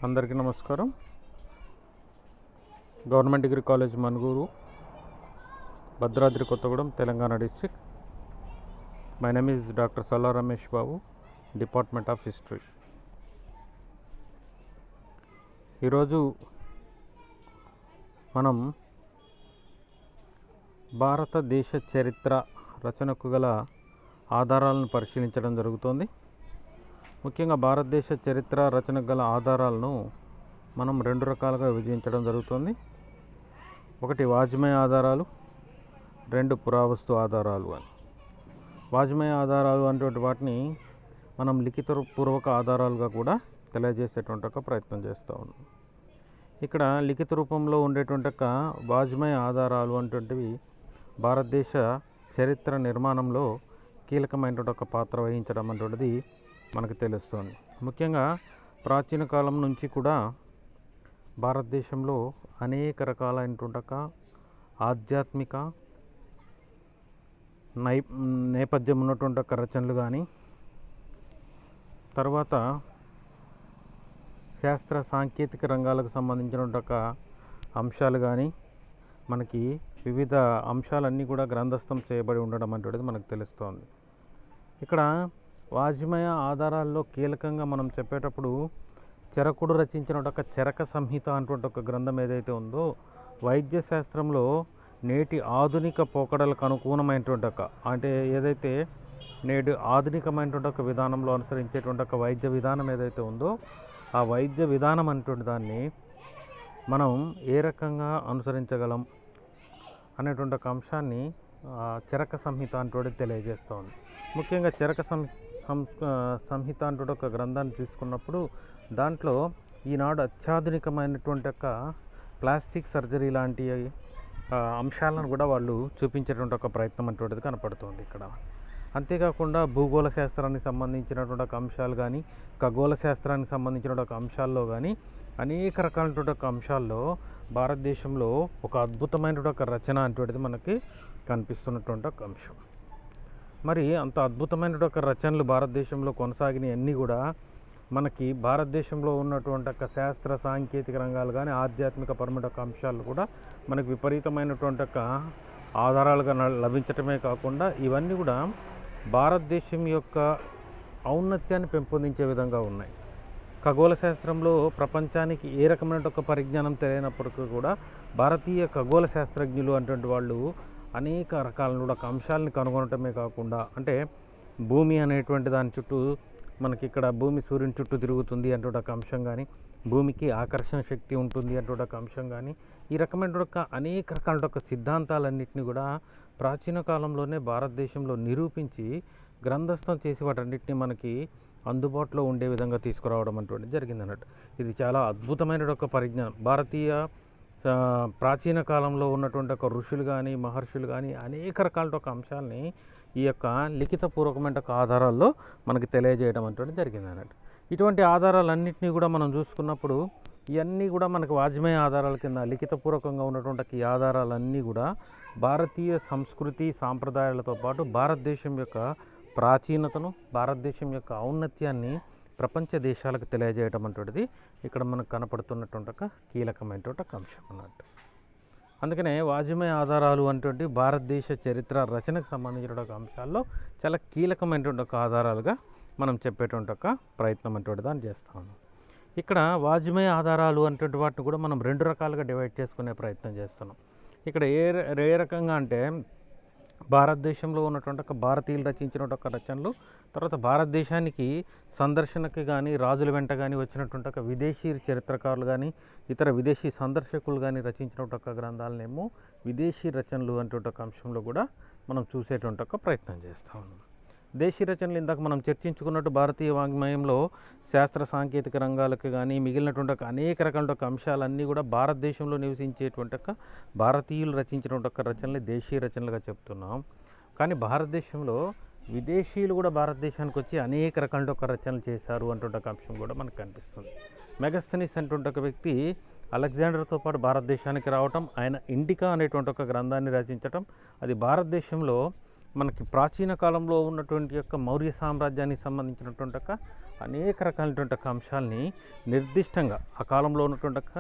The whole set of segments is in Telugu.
అందరికీ నమస్కారం. Government degree college Manuguru, Bhadradri Kothagudem, Telangana district. My name is doctor Salla Ramesh Babu, department of history. ఈరోజు మనం భారతదేశ చరిత్ర రచనకు గల ఆధారాలను పరిశీలించడం జరుగుతుంది. ముఖ్యంగా భారతదేశ చరిత్ర రచనకు గల ఆధారాలను మనం రెండు రకాలుగా విభజించడం జరుగుతుంది. ఒకటి వాజ్మయ ఆధారాలు, రెండు పురావస్తు ఆధారాలు అని. వాజ్మయ ఆధారాలు అనేటువంటి వాటిని మనం లిఖిత పూర్వక ఆధారాలుగా కూడా తెలియజేసేటువంటి ఒక ప్రయత్నం చేస్తూ ఉన్నాం. ఇక్కడ లిఖిత రూపంలో ఉండేటువంటి ఒక వాజ్మయ ఆధారాలు అనేటువంటివి భారతదేశ చరిత్ర నిర్మాణంలో కీలకమైనటువంటి ఒక పాత్ర వహించడం అనేటువంటిది మనకు తెలుస్తుంది. ముఖ్యంగా ప్రాచీన కాలం నుంచి కూడా భారతదేశంలో అనేక రకాలైనటువంటి ఆధ్యాత్మిక నేపథ్యం ఉన్నటువంటి ఒక రచనలు కానీ, తర్వాత శాస్త్ర సాంకేతిక రంగాలకు సంబంధించినటువంటి ఒక అంశాలు కానీ, మనకి వివిధ అంశాలన్నీ కూడా గ్రంథస్థం చేయబడి ఉండడం అనేటువంటిది మనకు తెలుస్తోంది. ఇక్కడ వాజ్మయ ఆధారాల్లో కీలకంగా మనం చెప్పేటప్పుడు చరకుడు రచించిన ఒక చరక సంహిత అనేటువంటి ఒక గ్రంథం ఏదైతే ఉందో, వైద్య శాస్త్రంలో నేటి ఆధునిక పోకడలకు అనుకూలమైనటువంటి ఒక, అంటే ఏదైతే నేటి ఆధునికమైనటువంటి ఒక విధానంలో అనుసరించేటువంటి ఒక వైద్య విధానం ఏదైతే ఉందో, ఆ వైద్య విధానం అనేటువంటి దాన్ని మనం ఏ రకంగా అనుసరించగలం అనేటువంటి ఒక అంశాన్ని చరక సంహిత అనేటువంటిది తెలియజేస్తోంది. ముఖ్యంగా చరక సంహిత అనేటువంటి ఒక గ్రంథాన్ని తీసుకున్నప్పుడు దాంట్లో ఈనాడు అత్యాధునికమైనటువంటి ఒక ప్లాస్టిక్ సర్జరీ లాంటి అంశాలను కూడా వాళ్ళు చూపించేటువంటి ఒక ప్రయత్నం అనేటువంటిది కనపడుతుంది ఇక్కడ. అంతేకాకుండా భూగోళ శాస్త్రానికి సంబంధించినటువంటి ఒక అంశాలు కానీ, ఖగోళ శాస్త్రానికి సంబంధించిన ఒక అంశాల్లో కానీ, అనేక రకాలైనటువంటి ఒక అంశాల్లో భారతదేశంలో ఒక అద్భుతమైనటువంటి ఒక రచన అనేటువంటిది మనకి కనిపిస్తున్నటువంటి ఒక అంశం. మరి అంత అద్భుతమైనటువంటి ఒక రచనలు భారతదేశంలో కొనసాగినవి అన్నీ కూడా మనకి భారతదేశంలో ఉన్నటువంటి ఒక శాస్త్ర సాంకేతిక రంగాలు కానీ, ఆధ్యాత్మిక పరమైన ఒక అంశాలు కూడా మనకు విపరీతమైనటువంటి ఒక ఆధారాలుగా లభించటమే కాకుండా, ఇవన్నీ కూడా భారతదేశం యొక్క ఔన్నత్యాన్ని పెంపొందించే విధంగా ఉన్నాయి. ఖగోళ శాస్త్రంలో ప్రపంచానికి ఏ రకమైన ఒక పరిజ్ఞానం తెలియనప్పటికీ కూడా భారతీయ ఖగోళ శాస్త్రజ్ఞులు అటువంటి వాళ్ళు అనేక రకాల ఒక అంశాలను కనుగొనటమే కాకుండా, అంటే భూమి అనేటువంటి దాని చుట్టూ మనకి ఇక్కడ భూమి సూర్యుని చుట్టూ తిరుగుతుంది అటువంటి ఒక అంశం కానీ, భూమికి ఆకర్షణ శక్తి ఉంటుంది అటువంటి ఒక అంశం కానీ, ఈ రకమైన ఒక అనేక రకాల ఒక సిద్ధాంతాలన్నింటినీ కూడా ప్రాచీన కాలంలోనే భారతదేశంలో నిరూపించి గ్రంథస్థం చేసి వాటన్నిటిని మనకి అందుబాటులో ఉండే విధంగా తీసుకురావడం అటువంటిది జరిగింది అన్నట్టు. ఇది చాలా అద్భుతమైన ఒక పరిజ్ఞానం. భారతీయ ప్రాచీన కాలంలో ఉన్నటువంటి ఒక ఋషులు కానీ, మహర్షులు కానీ అనేక రకాల ఒక అంశాలని ఈ యొక్క లిఖితపూర్వకమైన ఒక ఆధారాల్లో మనకి తెలియజేయడం అటువంటి జరిగింది అన్నట్టు. ఇటువంటి ఆధారాలన్నింటినీ కూడా మనం చూసుకున్నప్పుడు ఇవన్నీ కూడా మనకు వాజ్మయ ఆధారాల కింద లిఖితపూర్వకంగా ఉన్నటువంటి ఈ ఆధారాలన్నీ కూడా భారతీయ సంస్కృతి సాంప్రదాయాలతో పాటు భారతదేశం యొక్క ప్రాచీనతను, భారతదేశం యొక్క ఔన్నత్యాన్ని ప్రపంచ దేశాలకు తెలియజేయడం అటువంటిది ఇక్కడ మనకు కనపడుతున్నటువంటి ఒక కీలకమైనటువంటి ఒక అంశం అన్నట్టు. అందుకనే వాజ్మయ ఆధారాలు అనేటువంటి భారతదేశ చరిత్ర రచనకు సంబంధించిన ఒక అంశాల్లో చాలా కీలకమైనటువంటి ఒక ఆధారాలుగా మనం చెప్పేటువంటి ఒక ప్రయత్నం అటువంటి దాన్ని చేస్తాము. ఇక్కడ వాజ్మయ ఆధారాలు అనేటువంటి వాటిని కూడా మనం రెండు రకాలుగా డివైడ్ చేసుకునే ప్రయత్నం చేస్తున్నాం. ఇక్కడ ఏ రకంగా అంటే భారతదేశంలో ఉన్నటువంటి ఒక భారతీయులు రచించిన ఒక రచనలు, తర్వాత భారతదేశానికి సందర్శనకి కానీ, రాజుల వెంట కానీ వచ్చినటువంటి ఒక విదేశీ చరిత్రకారులు కానీ, ఇతర విదేశీ సందర్శకులు కానీ రచించినటువంటి ఒక గ్రంథాలనేమో విదేశీ రచనలు అనేటువంటి ఒక అంశంలో కూడా మనం చూసేటువంటి ఒక ప్రయత్నం చేస్తూ ఉన్నాం. దేశీ రచనలు ఇందాక మనం చర్చించుకున్నట్టు భారతీయ వాంగ్మయంలో శాస్త్ర సాంకేతిక రంగాలకు కానీ, మిగిలినటువంటి ఒక అనేక రకాల ఒక అంశాలన్నీ కూడా భారతదేశంలో నివసించేటువంటి ఒక భారతీయులు రచించినటువంటి ఒక రచనలు దేశీయ రచనలుగా చెప్తున్నాం. కానీ భారతదేశంలో విదేశీయులు కూడా భారతదేశానికి వచ్చి అనేక రకాల ఒక రచనలు చేశారు అటువంటి ఒక అంశం కూడా మనకు కనిపిస్తుంది. మెగస్థనీస్ అనేటువంటి ఒక వ్యక్తి అలెగ్జాండర్తో పాటు భారతదేశానికి రావటం, ఆయన ఇండికా అనేటువంటి ఒక గ్రంథాన్ని రచించటం, అది భారతదేశంలో మనకి ప్రాచీన కాలంలో ఉన్నటువంటి యొక్క మౌర్య సామ్రాజ్యానికి సంబంధించినటువంటి యొక్క అనేక రకాలైనటువంటి యొక్క అంశాలని నిర్దిష్టంగా ఆ కాలంలో ఉన్నటువంటి యొక్క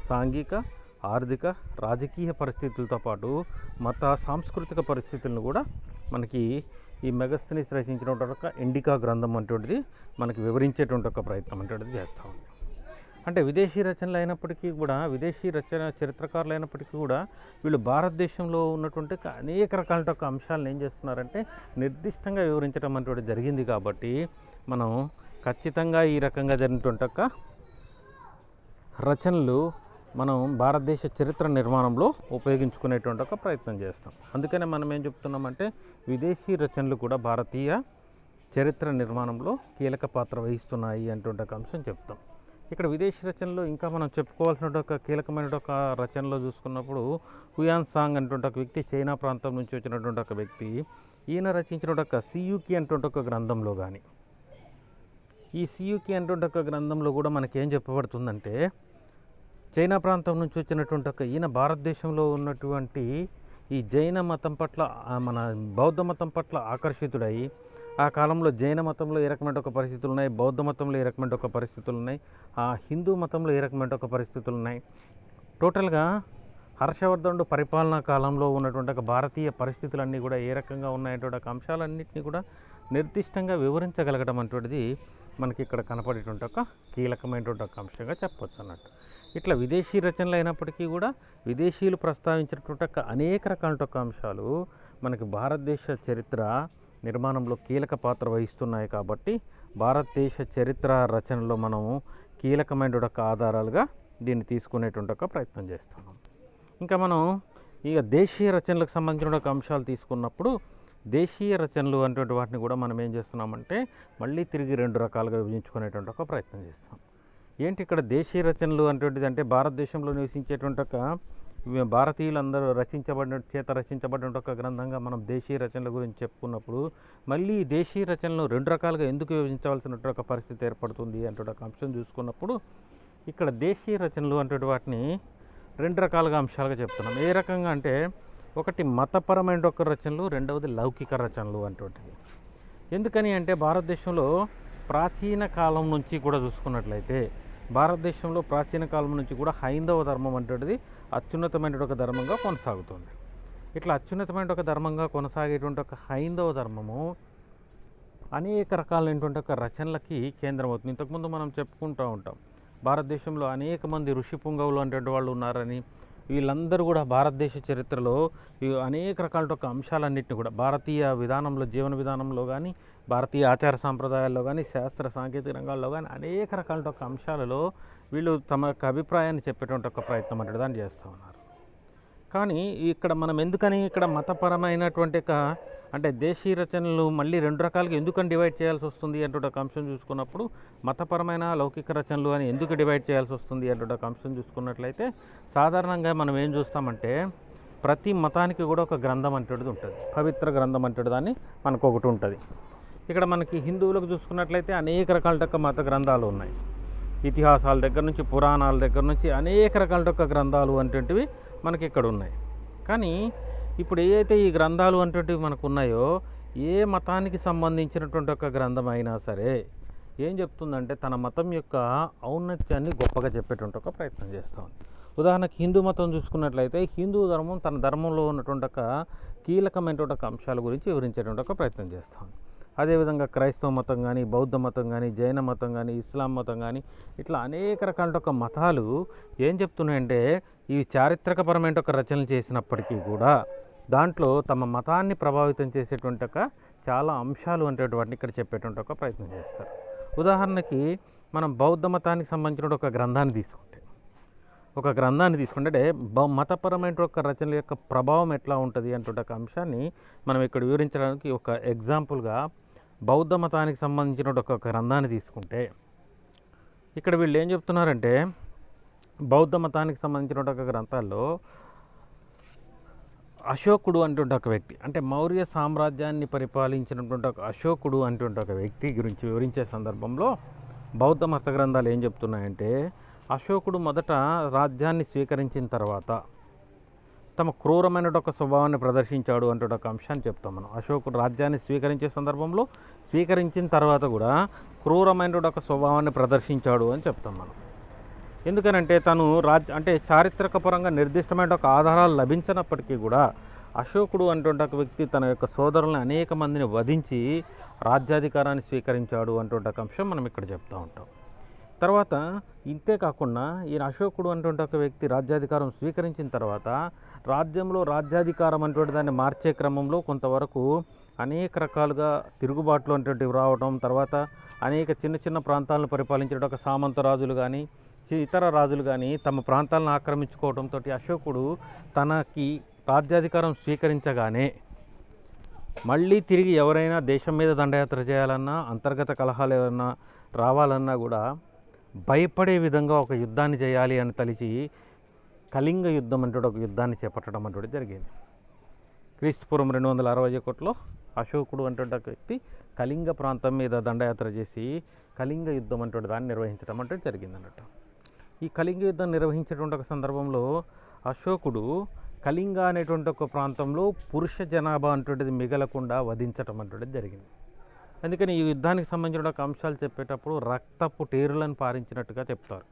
సాంఘిక, ఆర్థిక, రాజకీయ పరిస్థితులతో పాటు మత సాంస్కృతిక పరిస్థితులను కూడా మనకి ఈ మెగస్తనీస్ రచించినటువంటి ఒక ఇండికా గ్రంథం అటువంటిది మనకి వివరించేటువంటి ఒక ప్రయత్నం అటువంటిది చేస్తూ ఉంది. అంటే విదేశీ రచనలు అయినప్పటికీ కూడా, విదేశీ చరిత్రకారులు అయినప్పటికీ కూడా వీళ్ళు భారతదేశంలో ఉన్నటువంటి అనేక రకాల అంశాలను ఏం చేస్తున్నారంటే నిర్దిష్టంగా వివరించడం అటువంటి జరిగింది. కాబట్టి మనం ఖచ్చితంగా ఈ రకంగా జరిగినటువంటి ఒక రచనలు మనం భారతదేశ చరిత్ర నిర్మాణంలో ఉపయోగించుకునేటువంటి ఒక ప్రయత్నం చేస్తాం. అందుకనే మనం ఏం చెప్తున్నామంటే విదేశీ రచనలు కూడా భారతీయ చరిత్ర నిర్మాణంలో కీలక పాత్ర వహిస్తున్నాయి అటువంటి ఒక అంశం చెప్తాం. ఇక్కడ విదేశీ రచనలో ఇంకా మనం చెప్పుకోవాల్సిన ఒక కీలకమైన ఒక రచనలో చూసుకున్నప్పుడు హుయాన్ సాంగ్ అనేటువంటి ఒక వ్యక్తి చైనా ప్రాంతం నుంచి వచ్చినటువంటి ఒక వ్యక్తి, ఈయన రచించిన ఒక సియూకి అనేటువంటి ఒక గ్రంథంలో కానీ, ఈ సియూకి అనేటువంటి ఒక గ్రంథంలో కూడా మనకేం చెప్పబడుతుందంటే చైనా ప్రాంతం నుంచి వచ్చినటువంటి ఒక ఈయన భారతదేశంలో ఉన్నటువంటి ఈ జైన మతం పట్ల, మన బౌద్ధ మతం పట్ల ఆకర్షితుడై ఆ కాలంలో జైన మతంలో ఏ రకమైన ఒక పరిస్థితులు ఉన్నాయి, బౌద్ధ మతంలో ఏ రకమైన ఒక పరిస్థితులు ఉన్నాయి, ఆ హిందూ మతంలో ఏ రకమైన ఒక పరిస్థితులు ఉన్నాయి, టోటల్గా హర్షవర్ధనుడు పరిపాలనా కాలంలో ఉన్నటువంటి ఒక భారతీయ పరిస్థితులన్నీ కూడా ఏ రకంగా ఉన్నాయటువంటి ఒక అంశాలన్నింటినీ కూడా నిర్దిష్టంగా వివరించగలగడం అటువంటిది మనకి ఇక్కడ కనపడేటువంటి ఒక కీలకమైనటువంటి ఒక అంశంగా చెప్పవచ్చు అన్నట్టు. ఇట్లా విదేశీ రచనలు అయినప్పటికీ కూడా విదేశీయులు ప్రస్తావించినటువంటి ఒక అనేక రకాల అంశాలు మనకి భారతదేశ చరిత్ర నిర్మాణంలో కీలక పాత్ర వహిస్తున్నాయి. కాబట్టి భారతదేశ చరిత్ర రచనలో మనము కీలకమైన ఒక ఆధారాలుగా దీన్ని తీసుకునేటువంటి ఒక ప్రయత్నం చేస్తున్నాం. ఇంకా మనం ఇక దేశీయ రచనలకు సంబంధించిన ఒక అంశాలు తీసుకున్నప్పుడు దేశీయ రచనలు అనేటువంటి వాటిని కూడా మనం ఏం చేస్తున్నామంటే మళ్ళీ తిరిగి రెండు రకాలుగా విభజించుకునేటువంటి ఒక ప్రయత్నం చేస్తాం. ఏంటి ఇక్కడ దేశీయ రచనలు అనేటువంటిది అంటే భారతదేశంలో నివసించేటువంటి ఒక భారతీయులందరూ రచించబడిన ఒక గ్రంథంగా మనం దేశీయ రచనల గురించి చెప్పుకున్నప్పుడు మళ్ళీ దేశీయ రచనలు రెండు రకాలుగా ఎందుకు విభజించవలసిన ఒక పరిస్థితి ఏర్పడుతుంది అంటే ఒక అంశం చూసుకున్నప్పుడు ఇక్కడ దేశీయ రచనలు అంటే వాటిని రెండు రకాలుగా అంశాలుగా చెప్తున్నాం. ఏ రకంగా అంటే ఒకటి మతపరమైన ఒక రచనలు, రెండవది లౌకిక రచనలు అటువంటివి. ఎందుకని అంటే భారతదేశంలో ప్రాచీన కాలం నుంచి కూడా చూసుకున్నట్లయితే భారతదేశంలో ప్రాచీన కాలం నుంచి కూడా హైందవ ధర్మం అటువంటిది అత్యున్నతమైన ఒక ధర్మంగా కొనసాగుతుంది. ఇట్లా అత్యున్నతమైన ఒక ధర్మంగా కొనసాగేటువంటి ఒక హైందవ ధర్మము అనేక రకాలైనటువంటి ఒక రచనలకి కేంద్రం అవుతుంది. ఇంతకుముందు మనం చెప్పుకుంటూ ఉంటాం భారతదేశంలో అనేక మంది ఋషి పుంగవులు అనేటువంటి వాళ్ళు ఉన్నారని. వీళ్ళందరూ కూడా భారతదేశ చరిత్రలో అనేక రకాల ఒక అంశాలన్నింటినీ కూడా భారతీయ విధానంలో, జీవన విధానంలో కానీ, భారతీయ ఆచార సాంప్రదాయాల్లో కానీ, శాస్త్ర సాంకేతిక రంగాల్లో కానీ అనేక రకాల ఒక అంశాలలో వీళ్ళు తమ యొక్క అభిప్రాయాన్ని చెప్పేటువంటి ఒక ప్రయత్నం అంటే దాన్ని చేస్తూ ఉన్నారు. కానీ ఇక్కడ మనం ఎందుకని ఇక్కడ మతపరమైనటువంటి అంటే దేశీయ రచనలు మళ్ళీ రెండు రకాలుగా ఎందుకని డివైడ్ చేయాల్సి వస్తుంది అంటే ఒక అంశం చూసుకున్నప్పుడు మతపరమైన లౌకిక రచనలు అని ఎందుకు డివైడ్ చేయాల్సి వస్తుంది అంటే ఒక అంశం చూసుకున్నట్లయితే సాధారణంగా మనం ఏం చూస్తామంటే ప్రతి మతానికి కూడా ఒక గ్రంథం అంటేది ఉంటుంది, పవిత్ర గ్రంథం అంటేది దాన్ని మనకు ఒకటి ఉంటుంది. ఇక్కడ మనకి హిందువులకు చూసుకున్నట్లయితే అనేక రకాల మత గ్రంథాలు ఉన్నాయి. ఇతిహాసాల దగ్గర నుంచి, పురాణాల దగ్గర నుంచి అనేక రకాల గ్రంథాలు అనేటివి మనకి ఇక్కడ ఉన్నాయి. కానీ ఇప్పుడు ఏదైతే ఈ గ్రంథాలు అనేటివి మనకు ఉన్నాయో ఏ మతానికి సంబంధించినటువంటి ఒక గ్రంథం అయినా సరే ఏం చెప్తుందంటే తన మతం యొక్క ఔన్నత్యాన్ని గొప్పగా చెప్పేటువంటి ఒక ప్రయత్నం చేస్తూ ఉంది. ఉదాహరణకి హిందూ మతం చూసుకున్నట్లయితే హిందూ ధర్మం తన ధర్మంలో ఉన్నటువంటి ఒక కీలకమైనటువంటి ఒక అంశాల గురించి వివరించేటువంటి ఒక ప్రయత్నం చేస్తూ ఉంది. అదేవిధంగా క్రైస్తవ మతం కానీ, బౌద్ధ మతం కానీ, జైన మతం కానీ, ఇస్లాం మతం కానీ ఇట్లా అనేక రకాల ఒక మతాలు ఏం చెప్తున్నాయంటే ఇవి చారిత్రకపరమైన ఒక రచనలు చేసినప్పటికీ కూడా దాంట్లో తమ మతాన్ని ప్రభావితం చేసేటువంటి ఒక చాలా అంశాలు అనేటువంటిని ఇక్కడ చెప్పేటువంటి ఒక ప్రయత్నం చేస్తారు. ఉదాహరణకి మనం బౌద్ధ మతానికి సంబంధించిన ఒక గ్రంథాన్ని తీసుకుంటే మతపరమైన ఒక రచనల యొక్క ప్రభావం ఎట్లా ఉంటుంది అంటే ఒక అంశాన్ని మనం ఇక్కడ వివరించడానికి ఒక ఎగ్జాంపుల్గా బౌద్ధ మతానికి సంబంధించిన ఒక గ్రంథాన్ని తీసుకుంటే ఇక్కడ వీళ్ళు ఏం చెప్తున్నారంటే బౌద్ధ మతానికి సంబంధించిన ఒక గ్రంథాల్లో అశోకుడు అనేటువంటి ఒక వ్యక్తి, అంటే మౌర్య సామ్రాజ్యాన్ని పరిపాలించినటువంటి ఒక అశోకుడు అనేటువంటి ఒక వ్యక్తి గురించి వివరించే సందర్భంలో బౌద్ధ మత గ్రంథాలు ఏం చెప్తున్నాయంటే అశోకుడు మొదట రాజ్యాన్ని స్వీకరించిన తర్వాత తమ క్రూరమైన ఒక స్వభావాన్ని ప్రదర్శించాడు అంటే ఒక అంశాన్ని చెప్తాం మనం. అశోకుడు రాజ్యాన్ని స్వీకరించే సందర్భంలో స్వీకరించిన తర్వాత కూడా క్రూరమైన ఒక స్వభావాన్ని ప్రదర్శించాడు అని చెప్తాం మనం. ఎందుకనంటే తను అంటే చారిత్రక పరంగా నిర్దిష్టమైన ఒక ఆధారాలు లభించినప్పటికీ కూడా అశోకుడు అంటుంటే ఒక వ్యక్తి తన యొక్క సోదరులను అనేక మందిని వధించి రాజ్యాధికారాన్ని స్వీకరించాడు అంటుంటే ఒక అంశం మనం ఇక్కడ చెప్తూ ఉంటాం. తర్వాత ఇంతే కాకుండా ఈ అశోకుడు అంటుంటే ఒక వ్యక్తి రాజ్యాధికారం స్వీకరించిన తర్వాత రాజ్యంలో రాజ్యాధికారం అంటే దాన్ని మార్చే క్రమంలో కొంతవరకు అనేక రకాలుగా తిరుగుబాట్లు అనేటువంటివి రావడం, తర్వాత అనేక చిన్న చిన్న ప్రాంతాలను పరిపాలించడం ఒక సామంత రాజులు కానీ ఇతర రాజులు కానీ తమ ప్రాంతాలను ఆక్రమించుకోవడంతో అశోకుడు తనకి రాజ్యాధికారం స్వీకరించగానే మళ్ళీ తిరిగి ఎవరైనా దేశం మీద దండయాత్ర చేయాలన్నా, అంతర్గత కలహాలు ఏమన్నా రావాలన్నా కూడా భయపడే విధంగా ఒక యుద్ధాన్ని చేయాలి అని తలిచి కళింగ యుద్ధం అంటే ఒక యుద్ధాన్ని చేపట్టడం అంటే జరిగింది. క్రీస్తుపూర్వం 261లో అశోకుడు అంటే ఒక వ్యక్తి కళింగ ప్రాంతం మీద దండయాత్ర చేసి కళింగ యుద్ధం అంటే దాన్ని నిర్వహించడం అంటే జరిగింది అన్నట్టు. ఈ కళింగ యుద్ధం నిర్వహించేటువంటి ఒక సందర్భంలో అశోకుడు కళింగ అనేటువంటి ఒక ప్రాంతంలో పురుష జనాభా అంటుండేది మిగలకుండా వధించటం అంటుండేది జరిగింది. అందుకని ఈ యుద్ధానికి సంబంధించిన ఒక అంశాలు చెప్పేటప్పుడు రక్తపు టేరులను పారించినట్టుగా చెప్తారు.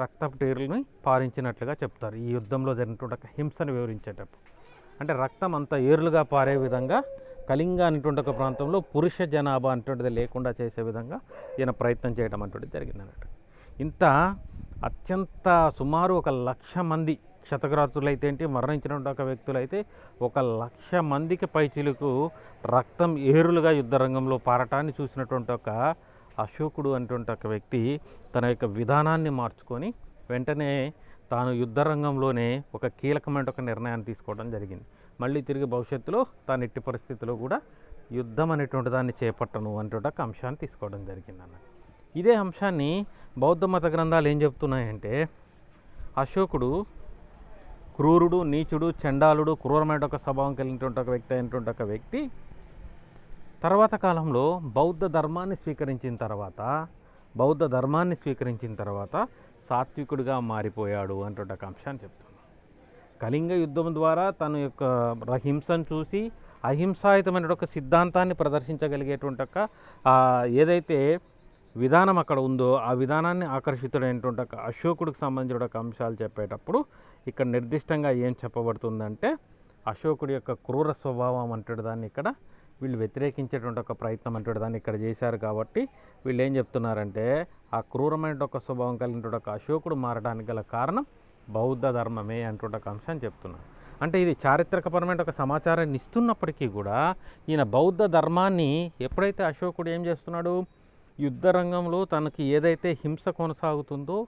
రక్తపు టేరులని పారించినట్లుగా చెప్తారు ఈ యుద్ధంలో జరిగినటువంటి ఒక హింసను వివరించేటప్పుడు. అంటే రక్తం అంత ఏర్లుగా పారే విధంగా కళింగ అనేటువంటి ఒక ప్రాంతంలో పురుష జనాభా అంటుండేది లేకుండా చేసే విధంగా ఈయన ప్రయత్నం చేయడం అంటుండేది జరిగింది అన్నట్టు. ఇంత అత్యంత సుమారు 1,00,000 మంది క్షతగాత్రులైతే ఏంటి మరణించినటువంటి ఒక వ్యక్తులైతే 1,00,000 మందికి పైచిలుకు రక్తం ఏరులుగా యుద్ధరంగంలో పారటాన్ని చూసినటువంటి ఒక అశోకుడు అనేటువంటి ఒక వ్యక్తి తన యొక్క విధానాన్ని మార్చుకొని వెంటనే తాను యుద్ధరంగంలోనే ఒక కీలకమైన ఒక నిర్ణయాన్ని తీసుకోవడం జరిగింది. మళ్ళీ తిరిగి భవిష్యత్తులో తాను ఎట్టి పరిస్థితుల్లో కూడా యుద్ధం అనేటువంటి దాన్ని చేపట్టను అనేటువంటి ఒక అంశాన్ని తీసుకోవడం జరిగింది అన్నమాట. ఇదే అంశాన్ని బౌద్ధ మత గ్రంథాలు ఏం చెప్తున్నాయంటే అశోకుడు క్రూరుడు, నీచుడు, చండాలుడు, క్రూరమైన ఒక స్వభావం కలిగినటువంటి ఒక వ్యక్తి అయినటువంటి ఒక వ్యక్తి తర్వాత కాలంలో బౌద్ధ ధర్మాన్ని స్వీకరించిన తర్వాత సాత్వికుడిగా మారిపోయాడు అనేటువంటి ఒక అంశాన్ని చెప్తున్నాను. కళింగ యుద్ధం ద్వారా తన యొక్క హింసను చూసి అహింసాయుతమైన ఒక సిద్ధాంతాన్ని ప్రదర్శించగలిగేటువంటి ఒక ఏదైతే విధానం అక్కడ ఉందో ఆ విధానాన్ని ఆకర్షితుడైనటువంటి ఒక అశోకుడికి సంబంధించిన ఒక అంశాలు చెప్పేటప్పుడు ఇక్కడ నిర్దిష్టంగా ఏం చెప్పబడుతుందంటే అశోకుడి యొక్క క్రూర స్వభావం అంటే దాన్ని ఇక్కడ వీళ్ళు వ్యతిరేకించేటువంటి ఒక ప్రయత్నం అంటే దాన్ని ఇక్కడ చేశారు. కాబట్టి వీళ్ళు ఏం చెప్తున్నారంటే ఆ క్రూరమైన ఒక స్వభావం కలిగినటువంటి ఒక అశోకుడు మారడానికి గల కారణం బౌద్ధ ధర్మమే అంటుంటే ఒక అంశాన్ని చెప్తున్నారు. అంటే ఇది చారిత్రకపరమైన ఒక సమాచారాన్ని ఇస్తున్నప్పటికీ కూడా ఈయన బౌద్ధ ధర్మాన్ని ఎప్పుడైతే అశోకుడు ఏం చేస్తున్నాడు, యుద్ధరంగంలో తనకి ఏదైతే హింస కొనసాగుతుందో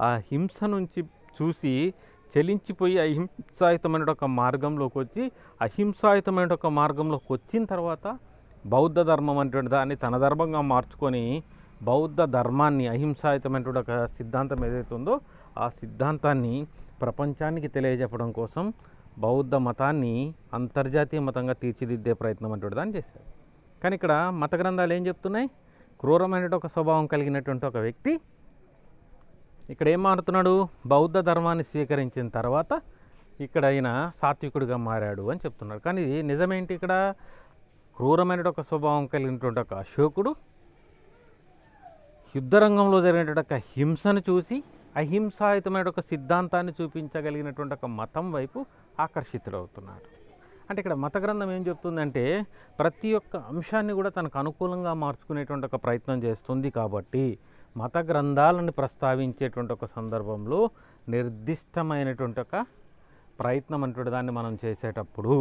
ఆ హింస నుంచి చూసి చలించిపోయి అహింసాయుతమైన ఒక మార్గంలోకి వచ్చి అహింసాయుతమైన ఒక మార్గంలోకి వచ్చిన తర్వాత బౌద్ధ ధర్మం అంటే దాన్ని తన ధర్మంగా మార్చుకొని బౌద్ధ ధర్మాన్ని అహింసాయుతమైన ఒక సిద్ధాంతం ఏదైతే ఉందో ఆ సిద్ధాంతాన్ని ప్రపంచానికి తెలియజెప్పడం కోసం బౌద్ధ మతాన్ని అంతర్జాతీయ మతంగా తీర్చిదిద్దే ప్రయత్నం అంటే దాన్ని చేశారు. కానీ ఇక్కడ మత గ్రంథాలు ఏం చెప్తున్నాయి, క్రూరమైన ఒక స్వభావం కలిగినటువంటి ఒక వ్యక్తి ఇక్కడ ఏం మారుతున్నాడు, బౌద్ధ ధర్మాన్ని స్వీకరించిన తర్వాత ఇక్కడ ఆయన సాత్వికుడిగా మారాడు అని చెప్తున్నారు. కానీ నిజమేంటి, ఇక్కడ క్రూరమైన ఒక స్వభావం కలిగినటువంటి ఒక అశోకుడు యుద్ధరంగంలో జరిగినటువంటి ఒక హింసను చూసి అహింసాయుతమైన ఒక సిద్ధాంతాన్ని చూపించగలిగినటువంటి ఒక మతం వైపు ఆకర్షితుడవుతున్నాడు. అంటే ఇక్కడ మత గ్రంథం ఏం చెప్తుందంటే ప్రతి ఒక్క అంశాన్ని కూడా తనకు అనుకూలంగా మార్చుకునేటువంటి ఒక ప్రయత్నం చేస్తుంది. కాబట్టి మత గ్రంథాలను ప్రస్తావించేటువంటి ఒక సందర్భంలో నిర్దిష్టమైనటువంటి ఒక ప్రయత్నం అంటే దాన్ని మనం చేసేటప్పుడు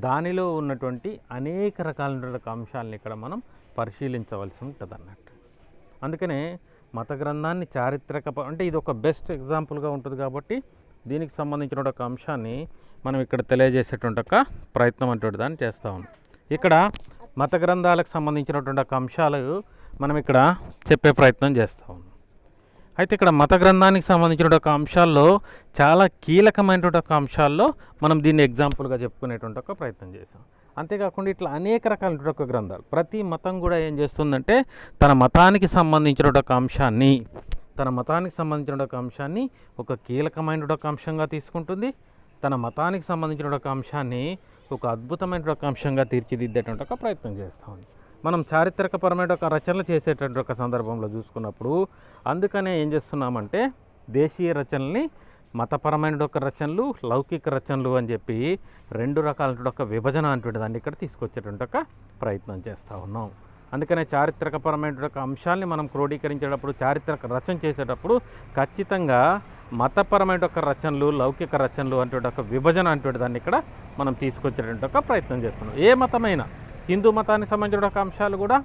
దానిలో ఉన్నటువంటి అనేక రకాలైనటువంటి అంశాలను ఇక్కడ మనం పరిశీలించవలసి ఉంటుంది అన్నట్టు. అందుకనే మత గ్రంథాన్ని అంటే ఇది ఒక బెస్ట్ ఎగ్జాంపుల్గా ఉంటుంది. కాబట్టి దీనికి సంబంధించిన ఒక అంశాన్ని మనం ఇక్కడ తెలియజేసేటువంటి ఒక ప్రయత్నం అంటే దాన్ని చేస్తూ ఉన్నాం. ఇక్కడ మత గ్రంథాలకు సంబంధించినటువంటి ఒక అంశాలు మనం ఇక్కడ చెప్పే ప్రయత్నం చేస్తూ ఉన్నాం. అయితే ఇక్కడ మత గ్రంథానికి సంబంధించిన ఒక అంశాల్లో చాలా కీలకమైనటువంటి ఒక అంశాల్లో మనం దీన్ని ఎగ్జాంపుల్గా చెప్పుకునేటువంటి ఒక ప్రయత్నం చేసాం. అంతేకాకుండా ఇట్లా అనేక రకాలైన ఒక గ్రంథాలు ప్రతి మతం కూడా ఏం చేస్తుందంటే తన మతానికి సంబంధించిన ఒక అంశాన్ని ఒక కీలకమైన ఒక అంశంగా తీసుకుంటుంది. తన మతానికి సంబంధించిన ఒక అంశాన్ని ఒక అద్భుతమైన ఒక అంశంగా తీర్చిదిద్దేటువంటి ఒక ప్రయత్నం చేస్తూ ఉంది. మనం చారిత్రకపరమైన ఒక రచనలు చేసేటువంటి ఒక సందర్భంలో చూసుకున్నప్పుడు అందుకనే ఏం చేస్తున్నామంటే దేశీయ రచనల్ని మతపరమైన ఒక రచనలు, లౌకిక రచనలు అని చెప్పి 2 రకాలైన ఒక విభజన అటువంటి దాన్ని ఇక్కడ తీసుకొచ్చేటువంటి ఒక ప్రయత్నం చేస్తూ ఉన్నాం. అందుకనే చారిత్రకపరమైన ఒక అంశాన్ని మనం క్రోడీకరించేటప్పుడు, చారిత్రక రచన చేసేటప్పుడు ఖచ్చితంగా మతపరమైన ఒక రచనలు, లౌకిక రచనలు అటువంటి ఒక విభజన అటువంటి దాన్ని ఇక్కడ మనం తీసుకొచ్చేటువంటి ఒక ప్రయత్నం చేస్తున్నాం. ఏ మతమైనా హిందూ మతానికి సంబంధించిన ఒక అంశాలు కూడా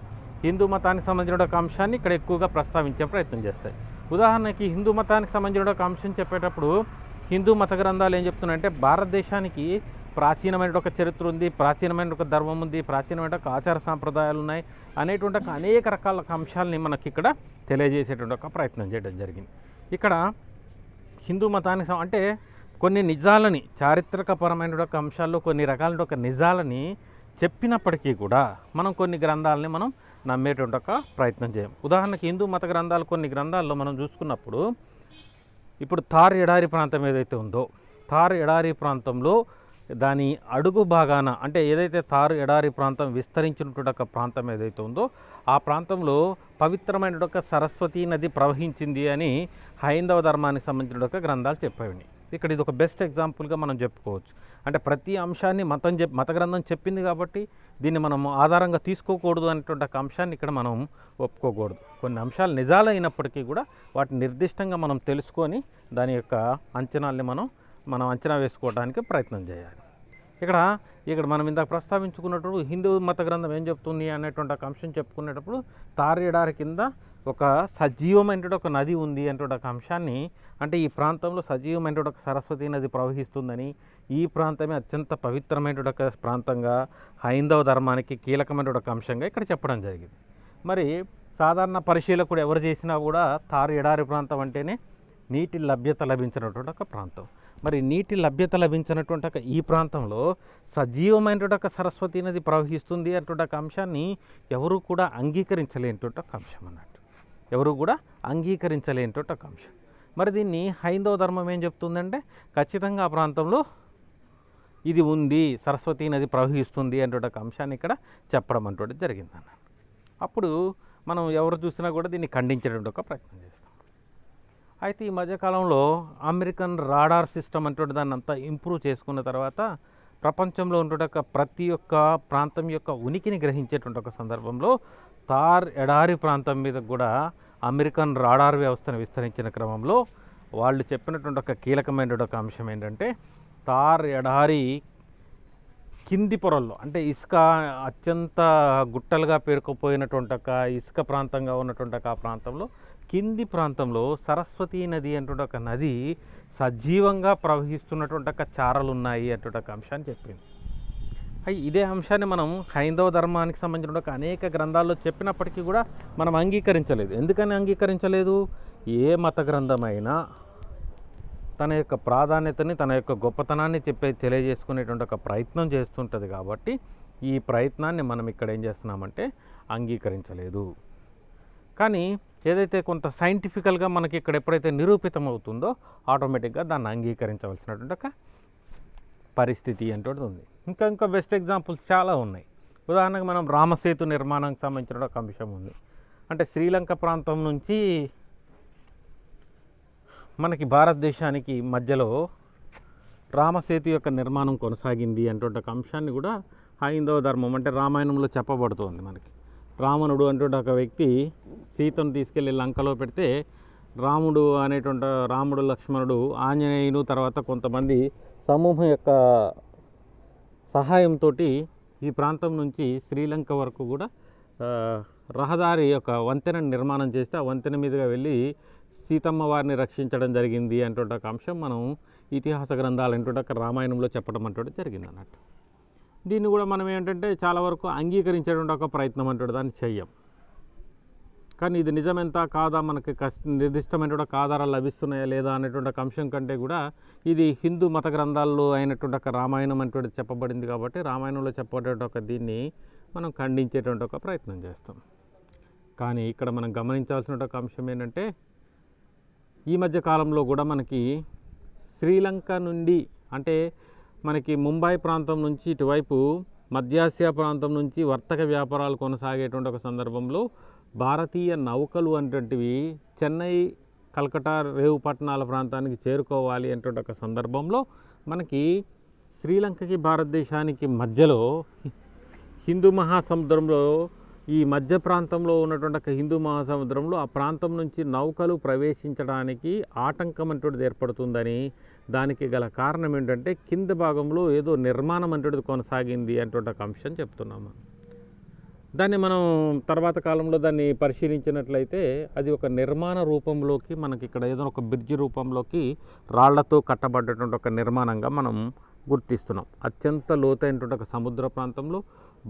హిందూ మతానికి సంబంధించిన ఒక అంశాన్ని ఇక్కడ ఎక్కువగా ప్రస్తావించే ప్రయత్నం చేస్తాయి. ఉదాహరణకి హిందూ మతానికి సంబంధించిన ఒక అంశం చెప్పేటప్పుడు హిందూ మత గ్రంథాలు ఏం చెప్తున్నాయంటే భారతదేశానికి ప్రాచీనమైన ఒక చరిత్ర ఉంది, ప్రాచీనమైన ఒక ధర్మం ఉంది, ప్రాచీనమైన ఒక ఆచార సాంప్రదాయాలు ఉన్నాయి అనేటువంటి ఒక అనేక రకాల అంశాలని మనకి ఇక్కడ తెలియజేసేటువంటి ఒక ప్రయత్నం చేయడం జరిగింది. ఇక్కడ హిందూ మతానికి అంటే కొన్ని నిజాలని, చారిత్రకపరమైన ఒక అంశాల్లో కొన్ని రకాల ఒక నిజాలని చెప్పినప్పటికీ కూడా మనం కొన్ని గ్రంథాలని మనం నమ్మేటువంటి ఒక ప్రయత్నం చేయం. ఉదాహరణకి హిందూ మత గ్రంథాలు కొన్ని గ్రంథాల్లో మనం చూసుకున్నప్పుడు ఇప్పుడు థార్ ఎడారి ప్రాంతం ఏదైతే ఉందో, థార్ ఎడారి ప్రాంతంలో దాని అడుగు భాగాన అంటే ఏదైతే థార్ ఎడారి ప్రాంతం విస్తరించినటువంటి ఒక ప్రాంతం ఏదైతే ఉందో ఆ ప్రాంతంలో పవిత్రమైన ఒక సరస్వతీ నది ప్రవహించింది అని హైందవ ధర్మానికి సంబంధించిన ఒక గ్రంథాలు చెప్పేవి. ఇక్కడ ఇది ఒక బెస్ట్ ఎగ్జాంపుల్గా మనం చెప్పుకోవచ్చు. అంటే ప్రతి అంశాన్ని మత గ్రంథం చెప్పింది కాబట్టి దీన్ని మనం ఆధారంగా తీసుకోకూడదు అనేటువంటి ఒక అంశాన్ని ఇక్కడ మనం ఒప్పుకోకూడదు. కొన్ని అంశాలు నిజాలు అయినప్పటికీ కూడా వాటిని నిర్దిష్టంగా మనం తెలుసుకొని దాని యొక్క అంచనాల్ని మనం అంచనా వేసుకోవడానికి ప్రయత్నం చేయాలి. ఇక్కడ మనం ఇందాక ప్రస్తావించుకున్నప్పుడు హిందూ మత గ్రంథం ఏం చెప్తుంది అనేటువంటి ఒక అంశం చెప్పుకునేటప్పుడు తార్ ఎడారి కింద ఒక సజీవమైన ఒక నది ఉంది అనేటువంటి ఒక అంశాన్ని, అంటే ఈ ప్రాంతంలో సజీవమైన ఒక సరస్వతీ నది ప్రవహిస్తుందని, ఈ ప్రాంతమే అత్యంత పవిత్రమైన ఒక ప్రాంతంగా హైందవ ధర్మానికి కీలకమైన ఒక అంశంగా ఇక్కడ చెప్పడం జరిగింది. మరి సాధారణ పరిశీలకుడు ఎవరు చేసినా కూడా తారు ఎడారి ప్రాంతం అంటేనే నీటి లభ్యత లభించినటువంటి ఒక ప్రాంతం. మరి నీటి లభ్యత లభించినటువంటి ఒక ఈ ప్రాంతంలో సజీవమైనటువంటి ఒక సరస్వతీ నది ప్రవహిస్తుంది అటువంటి ఒక అంశాన్ని ఎవరు కూడా అంగీకరించలేనటువంటి ఒక అంశం అన్నట్టు, ఎవరు కూడా అంగీకరించలేనటువంటి ఒక అంశం. మరి దీన్ని హైందవ ధర్మం ఏం చెప్తుందంటే ఖచ్చితంగా ఆ ప్రాంతంలో ఇది ఉంది, సరస్వతీ నది ప్రవహిస్తుంది అనేటువంటి ఒక అంశాన్ని ఇక్కడ చెప్పడం అంటూ జరిగింది అన్నట్టు. అప్పుడు మనం ఎవరు చూసినా కూడా దీన్ని ఖండించేటువంటి ఒక ప్రయత్నం చేస్తాం. అయితే ఈ మధ్యకాలంలో అమెరికన్ రాడార్ సిస్టమ్ అంటే దాన్ని అంతా ఇంప్రూవ్ చేసుకున్న తర్వాత ప్రపంచంలో ఉండే ప్రతి ఒక్క ప్రాంతం యొక్క ఉనికిని గ్రహించేటువంటి ఒక సందర్భంలో తార్ ఎడారి ప్రాంతం మీద కూడా అమెరికన్ రాడార్ వ్యవస్థను విస్తరించిన క్రమంలో వాళ్ళు చెప్పినటువంటి ఒక కీలకమైన ఒక అంశం ఏంటంటే తార్ ఎడారి కింది పొరల్లో అంటే ఇసుక అత్యంత గుట్టలుగా పేరుకుపోయినటువంటి ఒక ఇసుక ప్రాంతంగా ఉన్నటువంటి ఆ ప్రాంతంలో కింది ప్రాంతంలో సరస్వతీ నది అటువంటి ఒక నది సజీవంగా ప్రవహిస్తున్నటువంటి ఒక చారలు ఉన్నాయి అటువంటి ఒక అంశాన్ని చెప్పింది. ఇదే అంశాన్ని మనం హైందవ ధర్మానికి సంబంధించిన ఒక అనేక గ్రంథాల్లో చెప్పినప్పటికీ కూడా మనం అంగీకరించలేదు. ఎందుకని అంగీకరించలేదు? ఏ మత గ్రంథమైనా తన యొక్క ప్రాధాన్యతని, తన యొక్క గొప్పతనాన్ని తెలియజేసుకునేటువంటి ఒక ప్రయత్నం చేస్తుంటుంది. కాబట్టి ఈ ప్రయత్నాన్ని మనం ఇక్కడ ఏం చేస్తున్నామంటే అంగీకరించలేదు. కానీ ఏదైతే కొంత సైంటిఫికల్గా మనకి ఇక్కడ ఎప్పుడైతే నిరూపితం అవుతుందో ఆటోమేటిక్గా దాన్ని అంగీకరించవలసినటువంటి ఒక పరిస్థితి అంటూ ఉంది. ఇంకా బెస్ట్ ఎగ్జాంపుల్స్ చాలా ఉన్నాయి. ఉదాహరణకు మనం రామసేతు నిర్మాణానికి సంబంధించిన ఒక అంశం ఉంది. అంటే శ్రీలంక ప్రాంతం నుంచి మనకి భారతదేశానికి మధ్యలో రామసేతు యొక్క నిర్మాణం కొనసాగింది అటువంటి ఒక అంశాన్ని కూడా హైందవ ధర్మం అంటే రామాయణంలో చెప్పబడుతోంది. మనకి రావణుడు అటువంటి ఒక వ్యక్తి సీతను తీసుకెళ్ళి లంకలో పెడితే రాముడు లక్ష్మణుడు ఆంజనేయులు తర్వాత కొంతమంది సమూహం యొక్క సహాయంతో ఈ ప్రాంతం నుంచి శ్రీలంక వరకు కూడా రహదారి యొక్క వంతెన నిర్మాణం చేస్తే ఆ వంతెన మీదుగా వెళ్ళి సీతమ్మ వారిని రక్షించడం జరిగింది అటువంటి ఒక అంశం మనం ఇతిహాస గ్రంథాలు అటువంటి ఒక రామాయణంలో చెప్పడం అటువంటి జరిగింది అన్నట్టు. దీన్ని కూడా మనం ఏంటంటే చాలా వరకు అంగీకరించేటువంటి ఒక ప్రయత్నం అంటే దాన్ని చెయ్యం. కానీ ఇది నిజమెంత కాదా, మనకి నిర్దిష్టమైన ఒక ఆధారాలు లభిస్తున్నాయా లేదా అనేటువంటి ఒక అంశం కంటే కూడా ఇది హిందూ మత గ్రంథాల్లో అయినటువంటి ఒక రామాయణం అటువంటి చెప్పబడింది కాబట్టి రామాయణంలో చెప్పబడేటువంటి ఒక దీన్ని మనం ఖండించేటువంటి ఒక ప్రయత్నం చేస్తాం. కానీ ఇక్కడ మనం గమనించాల్సిన ఒక అంశం ఏంటంటే ఈ మధ్య కాలంలో కూడా మనకి శ్రీలంక నుండి అంటే మనకి ముంబై ప్రాంతం నుంచి ఇటువైపు మధ్యాసియా ప్రాంతం నుంచి వర్తక వ్యాపారాలు కొనసాగేటువంటి ఒక సందర్భంలో భారతీయ నౌకలు అనేటువంటివి చెన్నై, కల్కటా, రేవు పట్టణాల ప్రాంతానికి చేరుకోవాలి అనేటువంటి ఒక సందర్భంలో మనకి శ్రీలంకకి భారతదేశానికి మధ్యలో హిందూ మహాసముద్రంలో ఈ మధ్య ప్రాంతంలో ఉన్నటువంటి ఒక హిందూ మహాసముద్రంలో ఆ ప్రాంతం నుంచి నౌకలు ప్రవేశించడానికి ఆటంకం అంటేది ఏర్పడుతుందని, దానికి గల కారణం ఏంటంటే కింద భాగంలో ఏదో నిర్మాణం అంటేది కొనసాగింది అటువంటి ఒక అంశం చెప్తున్నాము. దాన్ని మనం తర్వాత కాలంలో దాన్ని పరిశీలించినట్లయితే అది ఒక నిర్మాణ రూపంలోకి మనకి ఇక్కడ ఏదైనా ఒక బ్రిడ్జి రూపంలోకి రాళ్లతో కట్టబడ్డటువంటి ఒక నిర్మాణంగా మనం గుర్తిస్తున్నాం. అత్యంత లోతైనటువంటి ఒక సముద్ర ప్రాంతంలో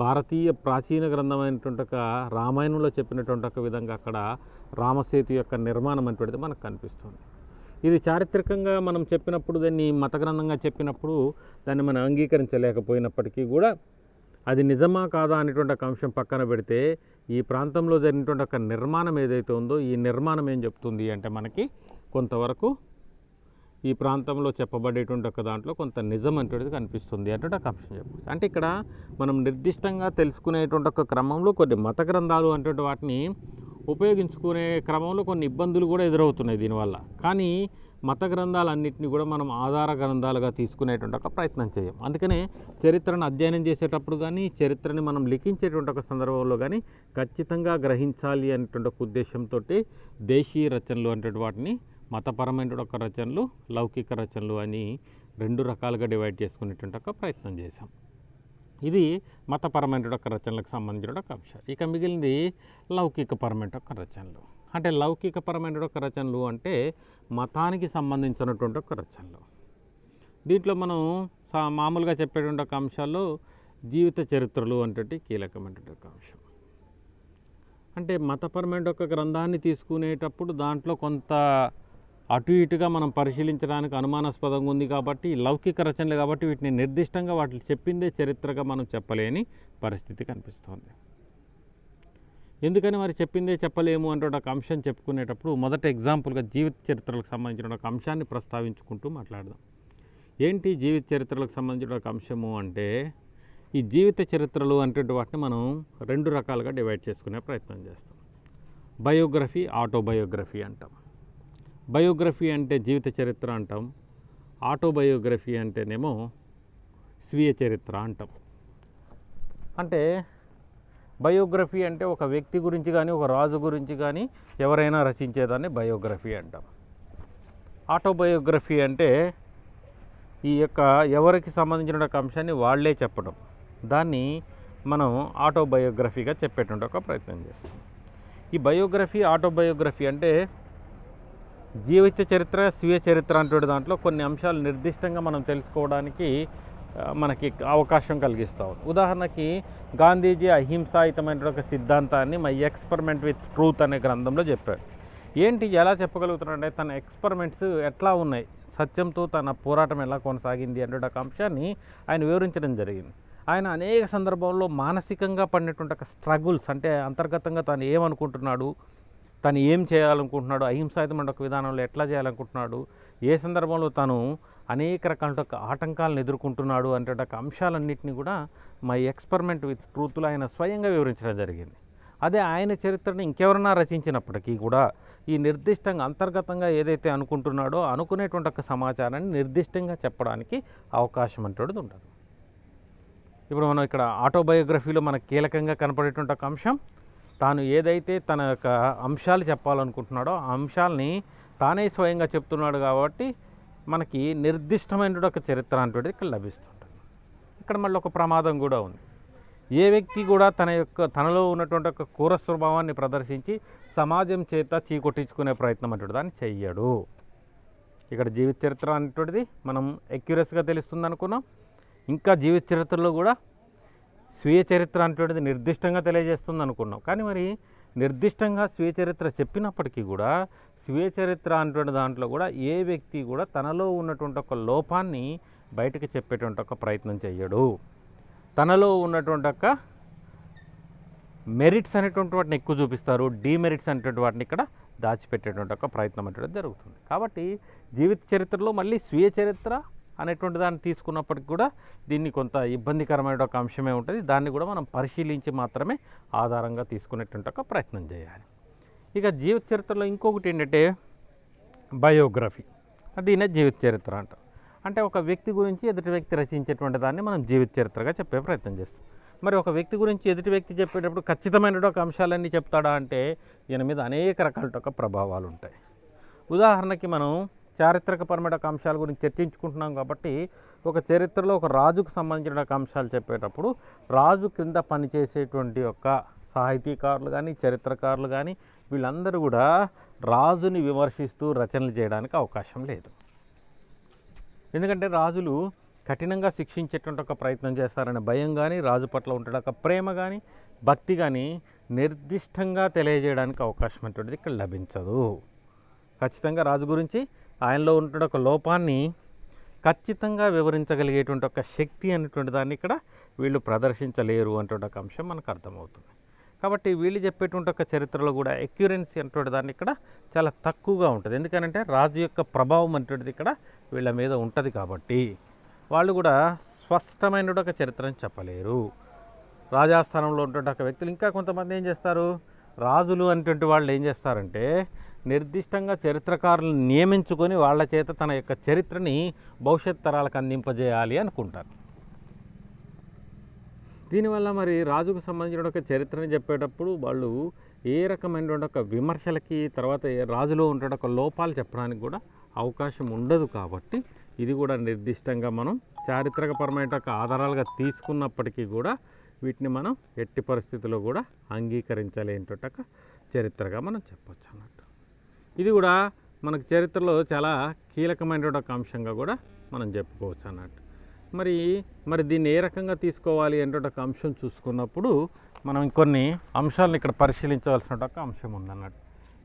భారతీయ ప్రాచీన గ్రంథమైనటువంటి ఒక రామాయణంలో చెప్పినటువంటి ఒక విధంగా అక్కడ రామసేతు యొక్క నిర్మాణం అనేటువంటిది మనకు కనిపిస్తుంది. ఇది చారిత్రకంగా మనం చెప్పినప్పుడు, దాన్ని మత గ్రంథంగా చెప్పినప్పుడు దాన్ని మనం అంగీకరించలేకపోయినప్పటికీ కూడా అది నిజమా కాదా అనేటువంటి ఒక అంశం పక్కన పెడితే ఈ ప్రాంతంలో జరిగినటువంటి ఒక నిర్మాణం ఏదైతే ఉందో ఈ నిర్మాణం ఏం చెప్తుంది అంటే మనకి కొంతవరకు ఈ ప్రాంతంలో చెప్పబడేటువంటి ఒక దాంట్లో కొంత నిజం అంటేది కనిపిస్తుంది అంటే ఒక అంశం చెప్పచ్చు. అంటే ఇక్కడ మనం నిర్దిష్టంగా తెలుసుకునేటువంటి ఒక క్రమంలో కొన్ని మత గ్రంథాలు అంటే వాటిని ఉపయోగించుకునే క్రమంలో కొన్ని ఇబ్బందులు కూడా ఎదురవుతున్నాయి దీనివల్ల. కానీ మత గ్రంథాలన్నింటినీ కూడా మనం ఆధార గ్రంథాలుగా తీసుకునేటువంటి ఒక ప్రయత్నం చేయం. అందుకనే చరిత్రను అధ్యయనం చేసేటప్పుడు కానీ, చరిత్రని మనం లిఖించేటువంటి ఒక సందర్భంలో కానీ ఖచ్చితంగా గ్రహించాలి అనేటువంటి ఒక ఉద్దేశంతో దేశీయ రచనలు అంటే వాటిని మతపరమైన ఒక రచనలు, లౌకిక రచనలు అని రెండు రకాలుగా డివైడ్ చేసుకునేటువంటి ఒక ప్రయత్నం చేశాం. ఇది మతపరమైన ఒక రచనలకు సంబంధించిన ఒక అంశం. ఇక మిగిలింది లౌకికపరమైన ఒక రచనలు. అంటే లౌకికపరమైన ఒక రచనలు అంటే మతానికి సంబంధించినటువంటి ఒక రచనలు. దీంట్లో మనం మామూలుగా చెప్పేటువంటి ఒక అంశాల్లో జీవిత చరిత్రలు అంటే కీలకమైనటువంటి ఒక అంశం. అంటే మతపరమైన ఒక గ్రంథాన్ని తీసుకునేటప్పుడు దాంట్లో కొంత అటు ఇటుగా మనం పరిశీలించడానికి అనుమానాస్పదంగా ఉంది కాబట్టి లౌకిక రచనలు కాబట్టి వీటిని నిర్దిష్టంగా వాటిని చెప్పిందే చరిత్రగా మనం చెప్పలేని పరిస్థితి కనిపిస్తోంది. ఎందుకని మరి చెప్పిందే చెప్పలేము అంటే ఒక అంశం చెప్పుకునేటప్పుడు మొదట ఎగ్జాంపుల్గా జీవిత చరిత్రలకు సంబంధించిన ఒక అంశాన్ని ప్రస్తావించుకుంటూ మాట్లాడదాం. ఏంటి జీవిత చరిత్రలకు సంబంధించిన ఒక అంశము అంటే ఈ జీవిత చరిత్రలు అంటే వాటిని మనం రెండు రకాలుగా డివైడ్ చేసుకునే ప్రయత్నం చేస్తాం. బయోగ్రఫీ, ఆటోబయోగ్రఫీ అంటాం. బయోగ్రఫీ అంటే జీవిత చరిత్ర అంటాం, ఆటోబయోగ్రఫీ అంటేనేమో స్వీయ చరిత్ర అంటాం. అంటే బయోగ్రఫీ అంటే ఒక వ్యక్తి గురించి కానీ, ఒక రాజు గురించి కానీ ఎవరైనా రచించేదాన్ని బయోగ్రఫీ అంటాం. ఆటోబయోగ్రఫీ అంటే ఈ యొక్క ఎవరికి సంబంధించిన ఒక అంశాన్ని వాళ్ళే చెప్పడం, దాన్ని మనం ఆటోబయోగ్రఫీగా చెప్పేటువంటి ఒక ప్రయత్నం చేస్తాం. ఈ బయోగ్రఫీ, ఆటోబయోగ్రఫీ అంటే జీవిత చరిత్ర, స్వీయ చరిత్ర అంటే దాంట్లో కొన్ని అంశాలు నిర్దిష్టంగా మనం తెలుసుకోవడానికి మనకి అవకాశం కలిగిస్తూ ఉంది. ఉదాహరణకి గాంధీజీ అహింసాయుతమైన ఒక సిద్ధాంతాన్ని మై ఎక్స్పెరిమెంట్ విత్ ట్రూత్ అనే గ్రంథంలో చెప్పాడు. ఏంటి ఎలా చెప్పగలుగుతున్నాడంటే తన ఎక్స్పెరిమెంట్స్ ఎట్లా ఉన్నాయి, సత్యంతో తన పోరాటం ఎలా కొనసాగింది అనే ఒక అంశాన్ని ఆయన వివరించడం జరిగింది. ఆయన అనేక సందర్భాల్లో మానసికంగా పడినటువంటి ఒక స్ట్రగుల్స్, అంటే అంతర్గతంగా తను ఏమనుకుంటున్నాడు, తను ఏం చేయాలనుకుంటున్నాడు, అహింసాయుతమైన ఒక విధానంలో ఎట్లా చేయాలనుకుంటున్నాడు, ఏ సందర్భంలో తను అనేక రకాల ఆటంకాలను ఎదుర్కొంటున్నాడు అంటే ఒక అంశాలన్నింటినీ కూడా మై ఎక్స్పెరిమెంట్ విత్ ట్రూత్లో ఆయన స్వయంగా వివరించడం జరిగింది. అదే ఆయన చరిత్రను ఇంకెవరన్నా రచించినప్పటికీ కూడా ఈ నిర్దిష్టంగా అంతర్గతంగా ఏదైతే అనుకుంటున్నాడో అనుకునేటువంటి ఒక సమాచారాన్ని నిర్దిష్టంగా చెప్పడానికి అవకాశం అంటేది ఉండదు. ఇప్పుడు మనం ఇక్కడ ఆటోబయోగ్రఫీలో మనకు కీలకంగా కనపడేటువంటి ఒక అంశం, తాను ఏదైతే తన యొక్క అంశాలు చెప్పాలనుకుంటున్నాడో ఆ అంశాలని తానే స్వయంగా చెప్తున్నాడు కాబట్టి మనకి నిర్దిష్టమైన ఒక చరిత్ర అంటే ఇక్కడ లభిస్తుంటుంది. ఇక్కడ మళ్ళీ ఒక ప్రమాదం కూడా ఉంది. ఏ వ్యక్తి కూడా తనలో ఉన్నటువంటి ఒక క్రూర స్వభావాన్ని ప్రదర్శించి సమాజం చేత చీకొట్టించుకునే ప్రయత్నం అంటే దాన్ని చెయ్యడు. ఇక్కడ జీవిత చరిత్ర అనేటువంటిది మనం ఎక్యురస్గా తెలుస్తుంది అనుకున్నాం. ఇంకా జీవిత చరిత్రలో కూడా స్వీయ చరిత్ర అనేటువంటిది నిర్దిష్టంగా తెలియజేస్తుంది అనుకున్నాం. కానీ మరి నిర్దిష్టంగా స్వీయ చరిత్ర చెప్పినప్పటికీ కూడా స్వీయ చరిత్ర అనేటువంటి దాంట్లో కూడా ఏ వ్యక్తి కూడా తనలో ఉన్నటువంటి ఒక లోపాన్ని బయటకు చెప్పేటువంటి ఒక ప్రయత్నం చెయ్యడు. తనలో ఉన్నటువంటి ఒక మెరిట్స్ అనేటువంటి వాటిని ఎక్కువ చూపిస్తారు, డీమెరిట్స్ అనేటువంటి వాటిని ఇక్కడ దాచిపెట్టేటువంటి ఒక ప్రయత్నం అనేటువంటి జరుగుతుంది. కాబట్టి జీవిత చరిత్రలో మళ్ళీ స్వీయ చరిత్ర, అనేటువంటి దాన్ని తీసుకున్నప్పటికి కూడా దీన్ని కొంత ఇబ్బందికరమైన ఒక అంశమే ఉంటుంది. దాన్ని కూడా మనం పరిశీలించి మాత్రమే ఆధారంగా తీసుకునేటువంటి ఒక ప్రయత్నం చేయాలి. ఇక జీవిత చరిత్రలో ఇంకొకటి ఏంటంటే బయోగ్రఫీ. దీన్నే జీవిత చరిత్ర అంటారు. అంటే ఒక వ్యక్తి గురించి ఎదుటి వ్యక్తి రచించేటువంటి దాన్ని మనం జీవిత చరిత్రగా చెప్పే ప్రయత్నం చేస్తాం. మరి ఒక వ్యక్తి గురించి ఎదుటి వ్యక్తి చెప్పేటప్పుడు ఖచ్చితమైన ఒక అంశాలన్నీ చెప్తాడా అంటే ఈయన మీద అనేక రకాల ఒక ప్రభావాలు ఉంటాయి. ఉదాహరణకి మనం చారిత్రకపరమైన ఒక అంశాల గురించి చర్చించుకుంటున్నాం కాబట్టి ఒక చరిత్రలో ఒక రాజుకు సంబంధించిన ఒక అంశాలు చెప్పేటప్పుడు రాజు క్రింద పనిచేసేటువంటి ఒక సాహితీకారులు కానీ చరిత్రకారులు కానీ వీళ్ళందరూ కూడా రాజుని విమర్శిస్తూ రచనలు చేయడానికి అవకాశం లేదు. ఎందుకంటే రాజులు కఠినంగా శిక్షించేటువంటి ఒక ప్రయత్నం చేస్తారనే భయం కానీ రాజు పట్ల ఉంటే ఒక ప్రేమ కానీ భక్తి కానీ నిర్దిష్టంగా తెలియజేయడానికి అవకాశం అటువంటిది ఇక్కడ లభించదు. ఖచ్చితంగా రాజు గురించి ఆయనలో ఉంటున్న ఒక లోపాన్ని ఖచ్చితంగా వివరించగలిగేటువంటి ఒక శక్తి అనేటువంటి దాన్ని ఇక్కడ వీళ్ళు ప్రదర్శించలేరు అనేటువంటి ఒక అంశం మనకు అర్థమవుతుంది. కాబట్టి వీళ్ళు చెప్పేటువంటి ఒక చరిత్రలో కూడా ఎక్యురెన్సీ అనేటువంటి దాన్ని ఇక్కడ చాలా తక్కువగా ఉంటుంది. ఎందుకంటే రాజు యొక్క ప్రభావం అనేటువంటిది ఇక్కడ వీళ్ళ మీద ఉంటుంది కాబట్టి వాళ్ళు కూడా స్పష్టమైన ఒక చరిత్రని చెప్పలేరు. రాజాస్థానంలో ఉంటున్న ఒక వ్యక్తులు ఇంకా కొంతమంది ఏం చేస్తారు, రాజులు అనేటువంటి వాళ్ళు ఏం చేస్తారంటే నిర్దిష్టంగా చరిత్రకారులను నియమించుకొని వాళ్ళ చేత తన యొక్క చరిత్రని భవిష్యత్ తరాలకు అందింపజేయాలి అనుకుంటారు. దీనివల్ల మరి రాజుకు సంబంధించిన ఒక చరిత్రని చెప్పేటప్పుడు వాళ్ళు ఏ రకమైనటువంటి ఒక విమర్శలకి తర్వాత రాజులో ఉండే ఒక లోపాలు చెప్పడానికి కూడా అవకాశం ఉండదు. కాబట్టి ఇది కూడా నిర్దిష్టంగా మనం చారిత్రకపరమైన ఒక ఆధారాలుగా తీసుకున్నప్పటికీ కూడా వీటిని మనం ఎట్టి పరిస్థితుల్లో కూడా అంగీకరించలేనటువంటి ఒక చరిత్రగా మనం చెప్పొచ్చు అన్నట్టు. ఇది కూడా మనకు చరిత్రలో చాలా కీలకమైన ఒక అంశంగా కూడా మనం చెప్పుకోవచ్చు అన్నట్టు. మరి దీన్ని ఏ రకంగా తీసుకోవాలి అంటే ఒక అంశం చూసుకున్నప్పుడు మనం కొన్ని అంశాలను ఇక్కడ పరిశీలించవలసిన ఒక అంశం ఉందన్నట్టు.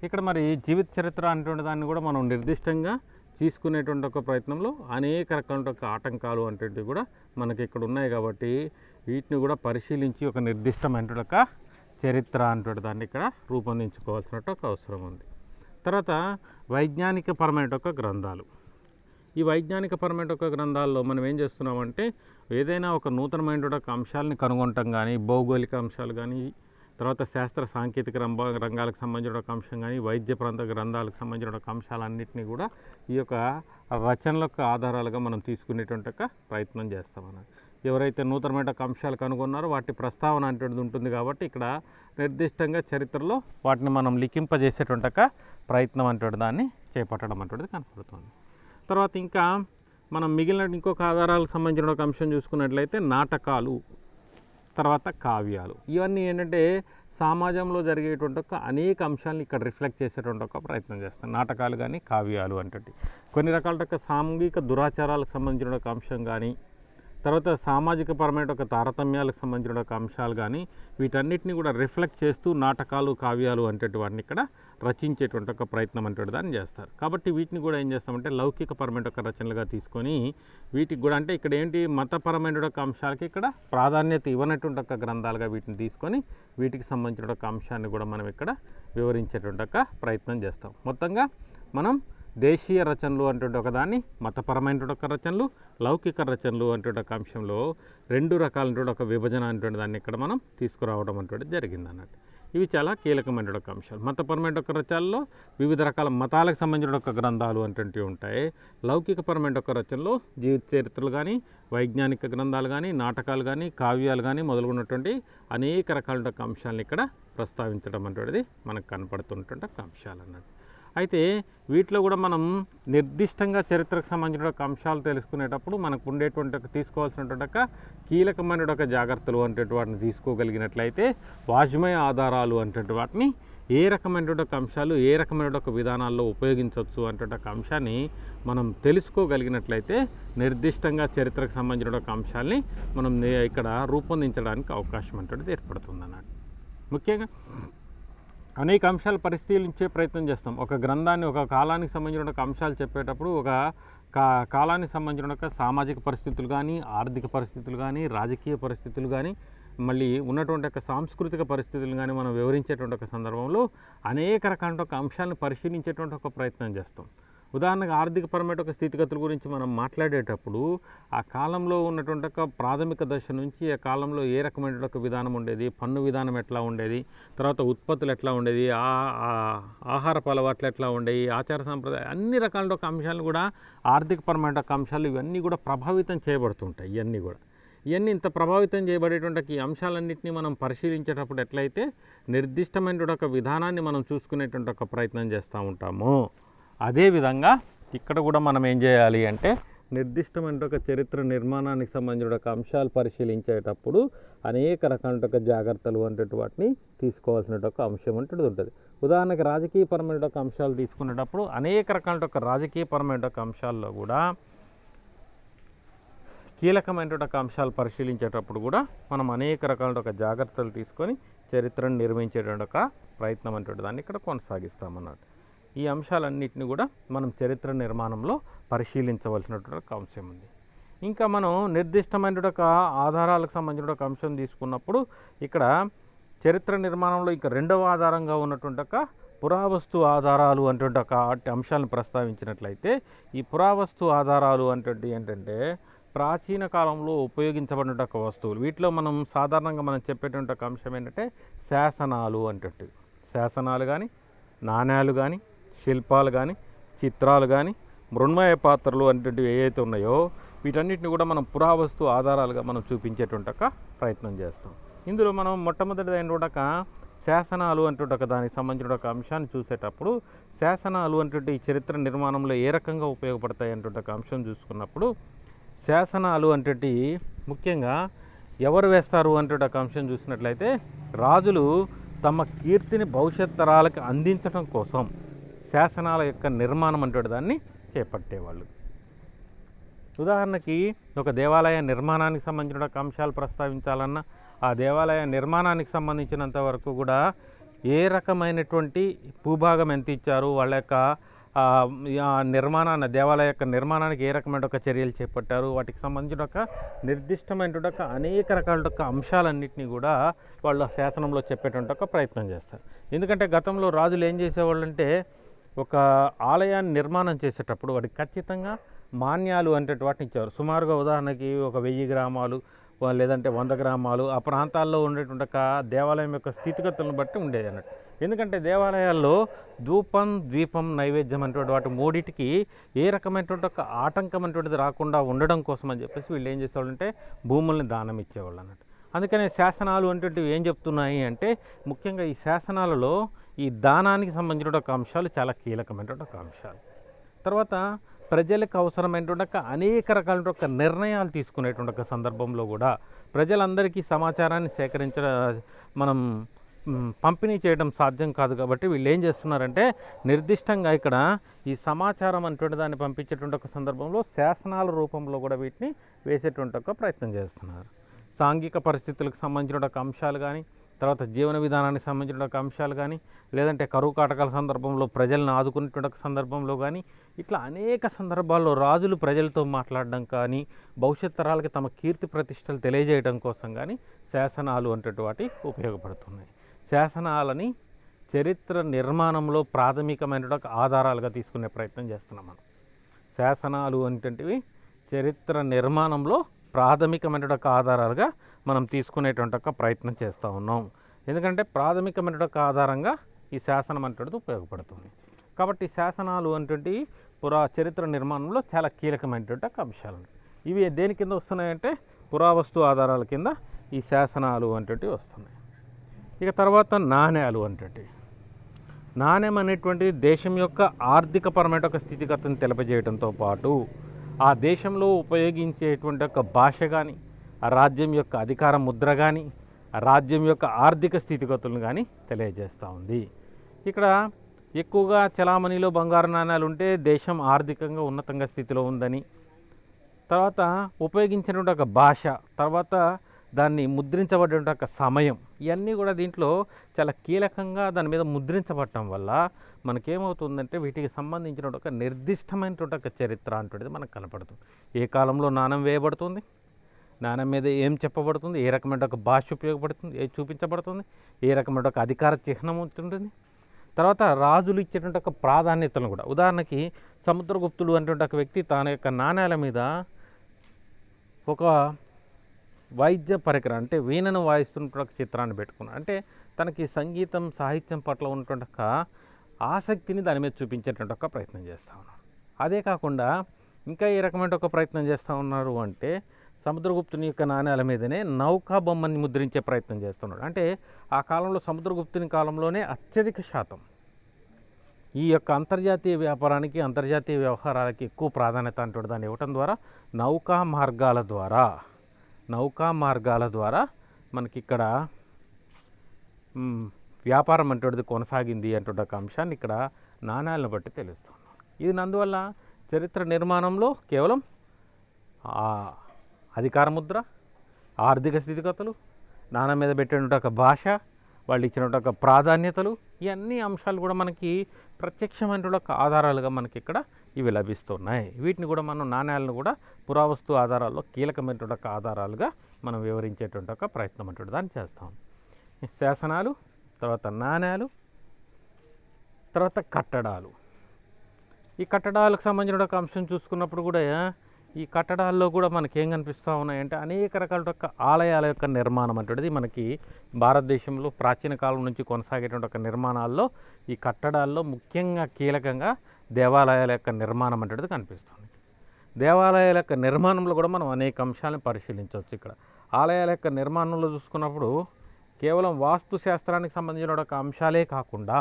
ఇక్కడ మరి జీవిత చరిత్ర అనేటువంటి దాన్ని కూడా మనం నిర్దిష్టంగా తీసుకునేటువంటి ఒక ప్రయత్నంలో అనేక రకాల ఒక ఆటంకాలు అనేటివి కూడా మనకి ఇక్కడ ఉన్నాయి. కాబట్టి వీటిని కూడా పరిశీలించి ఒక నిర్దిష్టమైన ఒక చరిత్ర అనేటువంటి దాన్ని ఇక్కడ రూపొందించుకోవాల్సిన ఒక అవసరం ఉంది. తర్వాత వైజ్ఞానికపరమైన ఒక గ్రంథాలు. ఈ వైజ్ఞానికపరమైన ఒక గ్రంథాల్లో మనం ఏం చేస్తున్నామంటే ఏదైనా ఒక నూతనమైన ఒక అంశాలని కనుగొనటం కానీ భౌగోళిక అంశాలు కానీ తర్వాత శాస్త్ర సాంకేతిక రంగాలకు సంబంధించిన ఒక అంశం కానీ వైద్య ప్రాంత గ్రంథాలకు సంబంధించిన ఒక అంశాలన్నింటినీ కూడా ఈ యొక్క రచనలకు ఆధారాలుగా మనం తీసుకునేటువంటి ఒక ప్రయత్నం చేస్తామన్నమాట. ఎవరైతే నూతనమైన అంశాలు కనుగొన్నారో వాటి ప్రస్తావన అనేటువంటిది ఉంటుంది. కాబట్టి ఇక్కడ నిర్దిష్టంగా చరిత్రలో వాటిని మనం లిఖింపజేసేటువంటి ఒక ప్రయత్నం అనేటువంటి దాన్ని చేపట్టడం అనేటువంటిది కనపడుతుంది. తర్వాత ఇంకా మనం మిగిలిన ఇంకొక ఆధారాలకు సంబంధించిన ఒక అంశం చూసుకున్నట్లయితే నాటకాలు, తర్వాత కావ్యాలు. ఇవన్నీ ఏంటంటే సమాజంలో జరిగేటువంటి ఒక అనేక అంశాలను ఇక్కడ రిఫ్లెక్ట్ చేసేటువంటి ఒక ప్రయత్నం చేస్తాం. నాటకాలు కానీ కావ్యాలు అంటే కొన్ని రకాల సాంఘిక దురాచారాలకు సంబంధించిన ఒక అంశం కానీ తర్వాత సామాజిక పరమైన ఒక తారతమ్యాలకు సంబంధించిన ఒక అంశాలు కానీ వీటన్నిటిని కూడా రిఫ్లెక్ట్ చేస్తూ నాటకాలు కావ్యాలు అంటే వాటిని ఇక్కడ రచించేటువంటి ఒక ప్రయత్నం అంటే దాన్ని చేస్తారు. కాబట్టి వీటిని కూడా ఏం చేస్తామంటే లౌకిక పరమైన ఒక రచనలుగా తీసుకొని వీటికి కూడా అంటే ఇక్కడ ఏంటి మతపరమైన ఒక అంశాలకి ఇక్కడ ప్రాధాన్యత ఇవ్వనటువంటి ఒక గ్రంథాలుగా వీటిని తీసుకొని వీటికి సంబంధించిన ఒక అంశాన్ని కూడా మనం ఇక్కడ వివరించేటువంటి ఒక ప్రయత్నం చేస్తాం. మొత్తంగా మనం దేశీయ రచనలు అంటే ఒకదాన్ని మతపరమైన ఒక రచనలు లౌకిక రచనలు అంటే ఒక అంశంలో రెండు రకాలైన ఒక విభజన అనేటువంటి దాన్ని ఇక్కడ మనం తీసుకురావడం అనేటువంటిది జరిగింది అన్నట్టు. ఇవి చాలా కీలకమైన ఒక అంశాలు. మతపరమైన ఒక రచనల్లో వివిధ రకాల మతాలకు సంబంధించిన ఒక గ్రంథాలు అనేటువంటివి ఉంటాయి. లౌకికపరమైన ఒక రచనలో జీవిత చరిత్రలు కానీ వైజ్ఞానిక గ్రంథాలు కానీ నాటకాలు కానీ కావ్యాలు కానీ మొదలుగున్నటువంటి అనేక రకాల అంశాలను ఇక్కడ ప్రస్తావించడం అనేటువంటిది మనకు కనపడుతున్నటువంటి ఒక అంశాలు అన్నట్టు. అయితే వీటిలో కూడా మనం నిర్దిష్టంగా చరిత్రకు సంబంధించిన ఒక అంశాలు తెలుసుకునేటప్పుడు మనకు ఉండేటువంటి తీసుకోవాల్సినటువంటి ఒక కీలకమైన ఒక జాగ్రత్తలు అంటే వాటిని తీసుకోగలిగినట్లయితే వాజ్మయ ఆధారాలు అంటే వాటిని ఏ రకమైన ఒక అంశాలు ఏ రకమైన ఒక విధానాల్లో ఉపయోగించవచ్చు అంటే ఒక అంశాన్ని మనం తెలుసుకోగలిగినట్లయితే నిర్దిష్టంగా చరిత్రకు సంబంధించిన ఒక అంశాలని మనం ఇక్కడ రూపొందించడానికి అవకాశం అంటే ఏర్పడుతుంది అన్నట్టు. ముఖ్యంగా అనేక అంశాలు పరిశీలించే ప్రయత్నం చేస్తాం. ఒక గ్రంథాన్ని ఒక కాలానికి సంబంధించిన ఒక అంశాలు చెప్పేటప్పుడు ఒక కాలానికి సంబంధించిన ఒక సామాజిక పరిస్థితులు కానీ ఆర్థిక పరిస్థితులు కానీ రాజకీయ పరిస్థితులు కానీ మళ్ళీ ఉన్నటువంటి ఒక సాంస్కృతిక పరిస్థితులు కానీ మనం వివరించేటువంటి ఒక సందర్భంలో అనేక రకాల ఒక అంశాలను పరిశీలించేటువంటి ఒక ప్రయత్నం చేస్తాం. ఉదాహరణకు ఆర్థికపరమైన ఒక స్థితిగతుల గురించి మనం మాట్లాడేటప్పుడు ఆ కాలంలో ఉన్నటువంటి ఒక ప్రాథమిక దశ నుంచి ఆ కాలంలో ఏ రకమైన ఒక విధానం ఉండేది, పన్ను విధానం ఎట్లా ఉండేది, తర్వాత ఉత్పత్తులు ఎట్లా ఉండేది, ఆహారపు అలవాట్లు ఎట్లా ఉండేవి, ఆచార సాంప్రదాయం, అన్ని రకాల ఒక అంశాలను కూడా ఆర్థికపరమైన ఒక అంశాలు ఇవన్నీ కూడా ప్రభావితం చేయబడుతుంటాయి. ఇవన్నీ ఇంత ప్రభావితం చేయబడేటువంటి ఈ అంశాలన్నింటినీ మనం పరిశీలించేటప్పుడు ఎట్లయితే నిర్దిష్టమైన ఒక విధానాన్ని మనం చూసుకునేటువంటి ఒక ప్రయత్నం చేస్తూ ఉంటామో, అదేవిధంగా ఇక్కడ కూడా మనం ఏం చేయాలి అంటే నిర్దిష్టమైన ఒక చరిత్ర నిర్మాణానికి సంబంధించిన ఒక అంశాలు పరిశీలించేటప్పుడు అనేక రకాల ఒక జాగ్రత్తలు అంటే వాటిని తీసుకోవాల్సిన ఒక అంశం అంటే ఉంటుంది. ఉదాహరణకి రాజకీయపరమైన ఒక అంశాలు తీసుకునేటప్పుడు అనేక రకాల ఒక రాజకీయపరమైన ఒక అంశాల్లో కూడా కీలకమైన ఒక అంశాలు పరిశీలించేటప్పుడు కూడా మనం అనేక రకాల ఒక జాగ్రత్తలు తీసుకొని చరిత్రను నిర్మించేటువంటి ఒక ప్రయత్నం అంటే దాన్ని ఇక్కడ కొనసాగిస్తామన్నట్టు. ఈ అంశాలన్నింటినీ కూడా మనం చరిత్ర నిర్మాణంలో పరిశీలించవలసినటువంటి ఒక అంశం ఉంది. ఇంకా మనం నిర్దిష్టమైన ఒక ఆధారాలకు సంబంధించిన ఒక అంశం తీసుకున్నప్పుడు ఇక్కడ చరిత్ర నిర్మాణంలో ఇంకా రెండవ ఆధారంగా ఉన్నటువంటి ఒక పురావస్తు ఆధారాలు అంటే ఒక అంశాలను ప్రస్తావించినట్లయితే, ఈ పురావస్తు ఆధారాలు అంటే ఏంటంటే ప్రాచీన కాలంలో ఉపయోగించబడిన ఒక వస్తువులు. వీటిలో మనం సాధారణంగా మనం చెప్పేటువంటి ఒక అంశం ఏంటంటే శాసనాలు అంటే శాసనాలు కానీ, నాణ్యాలు కానీ, శిల్పాలు కానీ, చిత్రాలు కానీ, మృణ్మయ పాత్రలు అంటే ఏవైతే ఉన్నాయో వీటన్నిటిని కూడా మనం పురావస్తు ఆధారాలుగా మనం చూపించేటువంటి ఒక ప్రయత్నం చేస్తాం. ఇందులో మనం మొట్టమొదటిదైన ఒక శాసనాలు అంటే ఒక దానికి సంబంధించిన ఒక అంశాన్ని చూసేటప్పుడు, శాసనాలు అంటే ఈ చరిత్ర నిర్మాణంలో ఏ రకంగా ఉపయోగపడతాయి అంటే ఒక అంశం చూసుకున్నప్పుడు, శాసనాలు అంటే ముఖ్యంగా ఎవరు వేస్తారు అంటే ఒక అంశం చూసినట్లయితే రాజులు తమ కీర్తిని భవిష్యత్ తరాలకు అందించడం కోసం శాసనాల యొక్క నిర్మాణం అంటే దాన్ని చేపట్టేవాళ్ళు. ఉదాహరణకి ఒక దేవాలయ నిర్మాణానికి సంబంధించిన ఒక అంశాలు ప్రస్తావించాలన్నా, ఆ దేవాలయ నిర్మాణానికి సంబంధించినంత వరకు కూడా ఏ రకమైనటువంటి భూభాగం ఎంత ఇచ్చారు, వాళ్ళ యొక్క నిర్మాణాన్ని, దేవాలయ యొక్క నిర్మాణానికి ఏ రకమైన ఒక చర్యలు చేపట్టారు, వాటికి సంబంధించిన ఒక నిర్దిష్టమైన ఒక అనేక రకాల ఒక అంశాలన్నింటినీ కూడా వాళ్ళు శాసనంలో చెప్పేటువంటి ఒక ప్రయత్నం చేస్తారు. ఎందుకంటే గతంలో రాజులు ఏం చేసేవాళ్ళు అంటే ఒక ఆలయాన్ని నిర్మాణం చేసేటప్పుడు వాటికి ఖచ్చితంగా మాన్యాలు అంటే వాటిని ఇచ్చారు. సుమారుగా ఉదాహరణకి ఒక 1000 గ్రామాలు లేదంటే 100 గ్రామాలు ఆ ప్రాంతాల్లో ఉండేటువంటి ఒక దేవాలయం యొక్క స్థితిగతులను బట్టి ఉండేది అన్నట్టు. ఎందుకంటే దేవాలయాల్లో ధూపం, ద్వీపం, నైవేద్యం అనేటువంటి వాటి మూడిటికి ఏ రకమైనటువంటి ఒక ఆటంకం అనేటువంటిది రాకుండా ఉండడం కోసం అని చెప్పేసి వీళ్ళు ఏం చేసేవాళ్ళంటే భూముల్ని దానం ఇచ్చేవాళ్ళు అన్నట్టు. అందుకనే శాసనాలు అంటే ఏం చెప్తున్నాయి అంటే ముఖ్యంగా ఈ శాసనాలలో ఈ దానానికి సంబంధించిన ఒక అంశాలు చాలా కీలకమైనటువంటి ఒక అంశాలు. తర్వాత ప్రజలకు అవసరమైనటువంటి ఒక అనేక రకాల ఒక నిర్ణయాలు తీసుకునేటువంటి ఒక సందర్భంలో కూడా ప్రజలందరికీ సమాచారాన్ని మనం పంపిణీ చేయడం సాధ్యం కాదు. కాబట్టి వీళ్ళు ఏం చేస్తున్నారంటే నిర్దిష్టంగా ఇక్కడ ఈ సమాచారం అనేటువంటి దాన్ని పంపించేటువంటి ఒక సందర్భంలో శాసనాల రూపంలో కూడా వీటిని వేసేటువంటి ఒక ప్రయత్నం చేస్తున్నారు. సాంఘిక పరిస్థితులకు సంబంధించిన ఒక అంశాలు కానీ, తర్వాత జీవన విధానానికి సంబంధించిన ఒక అంశాలు కానీ, లేదంటే కరువు కాటకాల సందర్భంలో ప్రజలను ఆదుకునేటువంటి ఒక సందర్భంలో కానీ, ఇట్లా అనేక సందర్భాల్లో రాజులు ప్రజలతో మాట్లాడడం కానీ, భవిష్యత్ తరాలకి తమ కీర్తి ప్రతిష్టలు తెలియజేయడం కోసం కానీ శాసనాలు అంటే వాటి ఉపయోగపడుతున్నాయి. శాసనాలని చరిత్ర నిర్మాణంలో ప్రాథమికమైన ఒక ఆధారాలుగా తీసుకునే ప్రయత్నం చేస్తున్నాం మనం. శాసనాలు అంటే చరిత్ర నిర్మాణంలో ప్రాథమికమైన ఒక ఆధారాలుగా మనం తీసుకునేటువంటి ఒక ప్రయత్నం చేస్తూ ఉన్నాం. ఎందుకంటే ప్రాథమికమైన ఒక ఆధారంగా ఈ శాసనం అంటే ఉపయోగపడుతుంది. కాబట్టి శాసనాలు అంటే చరిత్ర నిర్మాణంలో చాలా కీలకమైనటువంటి ఒక అంశాలు. ఇవి దేని కింద వస్తున్నాయంటే పురావస్తు ఆధారాల కింద ఈ శాసనాలు అంటే వస్తున్నాయి. ఇక తర్వాత నాణ్యాలు అంటే నాణ్యం అనేటువంటి దేశం యొక్క ఆర్థికపరమైన ఒక స్థితిగతిని తెలియజేయడంతో పాటు ఆ దేశంలో ఉపయోగించేటువంటి ఒక భాష కానీ, ఆ రాజ్యం యొక్క అధికార ముద్ర కానీ, ఆ రాజ్యం యొక్క ఆర్థిక స్థితిగతులను కానీ తెలియజేస్తూ ఉంది. ఇక్కడ ఎక్కువగా చలామణిలో బంగారు నాణ్యాలు ఉంటే దేశం ఆర్థికంగా ఉన్నతంగా స్థితిలో ఉందని, తర్వాత ఉపయోగించినటువంటి ఒక భాష, తర్వాత దాన్ని ముద్రించబడే ఒక సమయం, ఇవన్నీ కూడా దీంట్లో చాలా కీలకంగా దాని మీద ముద్రించబడటం వల్ల మనకేమవుతుందంటే వీటికి సంబంధించిన ఒక నిర్దిష్టమైనటువంటి ఒక చరిత్ర అంటున్నది మనకు కనపడుతుంది. ఏ కాలంలో నాణ్యం వేయబడుతుంది, నాణ్యం మీద ఏం చెప్పబడుతుంది, ఏ రకమైన ఒక భాష ఉపయోగపడుతుంది, ఏ చూపించబడుతుంది, ఏ రకమైన ఒక అధికార చిహ్నం ఉంటుంది, తర్వాత రాజులు ఇచ్చేటువంటి ఒక ప్రాధాన్యతలను కూడా, ఉదాహరణకి సముద్రగుప్తుడు అనేటువంటి ఒక వ్యక్తి తన యొక్క నాణేల మీద ఒక వాయిద్య పరికరం అంటే వీణను వాయిస్తున్న ఒక చిత్రాన్ని పెట్టుకున్నాడు. అంటే తనకి సంగీతం సాహిత్యం పట్ల ఉన్నటువంటి ఒక ఆసక్తిని దాని మీద చూపించేటువంటి ఒక ప్రయత్నం చేస్తూ ఉన్నాడు. అదే కాకుండా ఇంకా ఏ రకమైన ఒక ప్రయత్నం చేస్తూ ఉన్నారు అంటే సముద్రగుప్తుని యొక్క నాణ్యాల మీదనే నౌకా బొమ్మని ముద్రించే ప్రయత్నం చేస్తున్నాడు. అంటే ఆ కాలంలో సముద్రగుప్తుని కాలంలోనే అత్యధిక శాతం ఈ యొక్క అంతర్జాతీయ వ్యాపారానికి అంతర్జాతీయ వ్యవహారాలకి ఎక్కువ ప్రాధాన్యత అంటూ దాన్ని ఇవ్వటం ద్వారా నౌకా మార్గాల ద్వారా మనకి ఇక్కడ వ్యాపారం అంటేది కొనసాగింది అంటున్న ఒక అంశాన్ని ఇక్కడ నాణ్యాలను బట్టి తెలుస్తున్నాం. ఇది నందువల్ల చరిత్ర నిర్మాణంలో కేవలం అధికార ముద్ర, ఆర్థిక స్థితిగతులు, నాణ్యం మీద పెట్టినటువంటి ఒక భాష, వాళ్ళు ఇచ్చినటువంటి ఒక ప్రాధాన్యతలు, ఇవన్నీ అంశాలు కూడా మనకి ప్రత్యక్షమైనటువంటి ఒక ఆధారాలుగా మనకి ఇక్కడ ఇవి లభిస్తున్నాయి. వీటిని కూడా మనం నాణ్యాలను కూడా పురావస్తు ఆధారాల్లో కీలకమైనటువంటి ఒక ఆధారాలుగా మనం వివరించేటువంటి ఒక ప్రయత్నం అంటూ దాన్ని చేస్తాం. శాసనాలు, తర్వాత నాణ్యాలు, తర్వాత కట్టడాలు. ఈ కట్టడాలకు సంబంధించిన ఒక అంశం చూసుకున్నప్పుడు కూడా ఈ కట్టడాల్లో కూడా మనకి ఏం కనిపిస్తూ ఉన్నాయంటే అనేక రకాల యొక్క ఆలయాల యొక్క నిర్మాణం అంటేది మనకి భారతదేశంలో ప్రాచీన కాలం నుంచి కొనసాగేటువంటి ఒక నిర్మాణాల్లో ఈ కట్టడాల్లో ముఖ్యంగా కీలకంగా దేవాలయాల యొక్క నిర్మాణం అంటేది కనిపిస్తుంది. దేవాలయాల యొక్క నిర్మాణంలో కూడా మనం అనేక అంశాలను పరిశీలించవచ్చు. ఇక్కడ ఆలయాల యొక్క నిర్మాణంలో చూసుకున్నప్పుడు కేవలం వాస్తు శాస్త్రానికి సంబంధించిన ఒక అంశాలే కాకుండా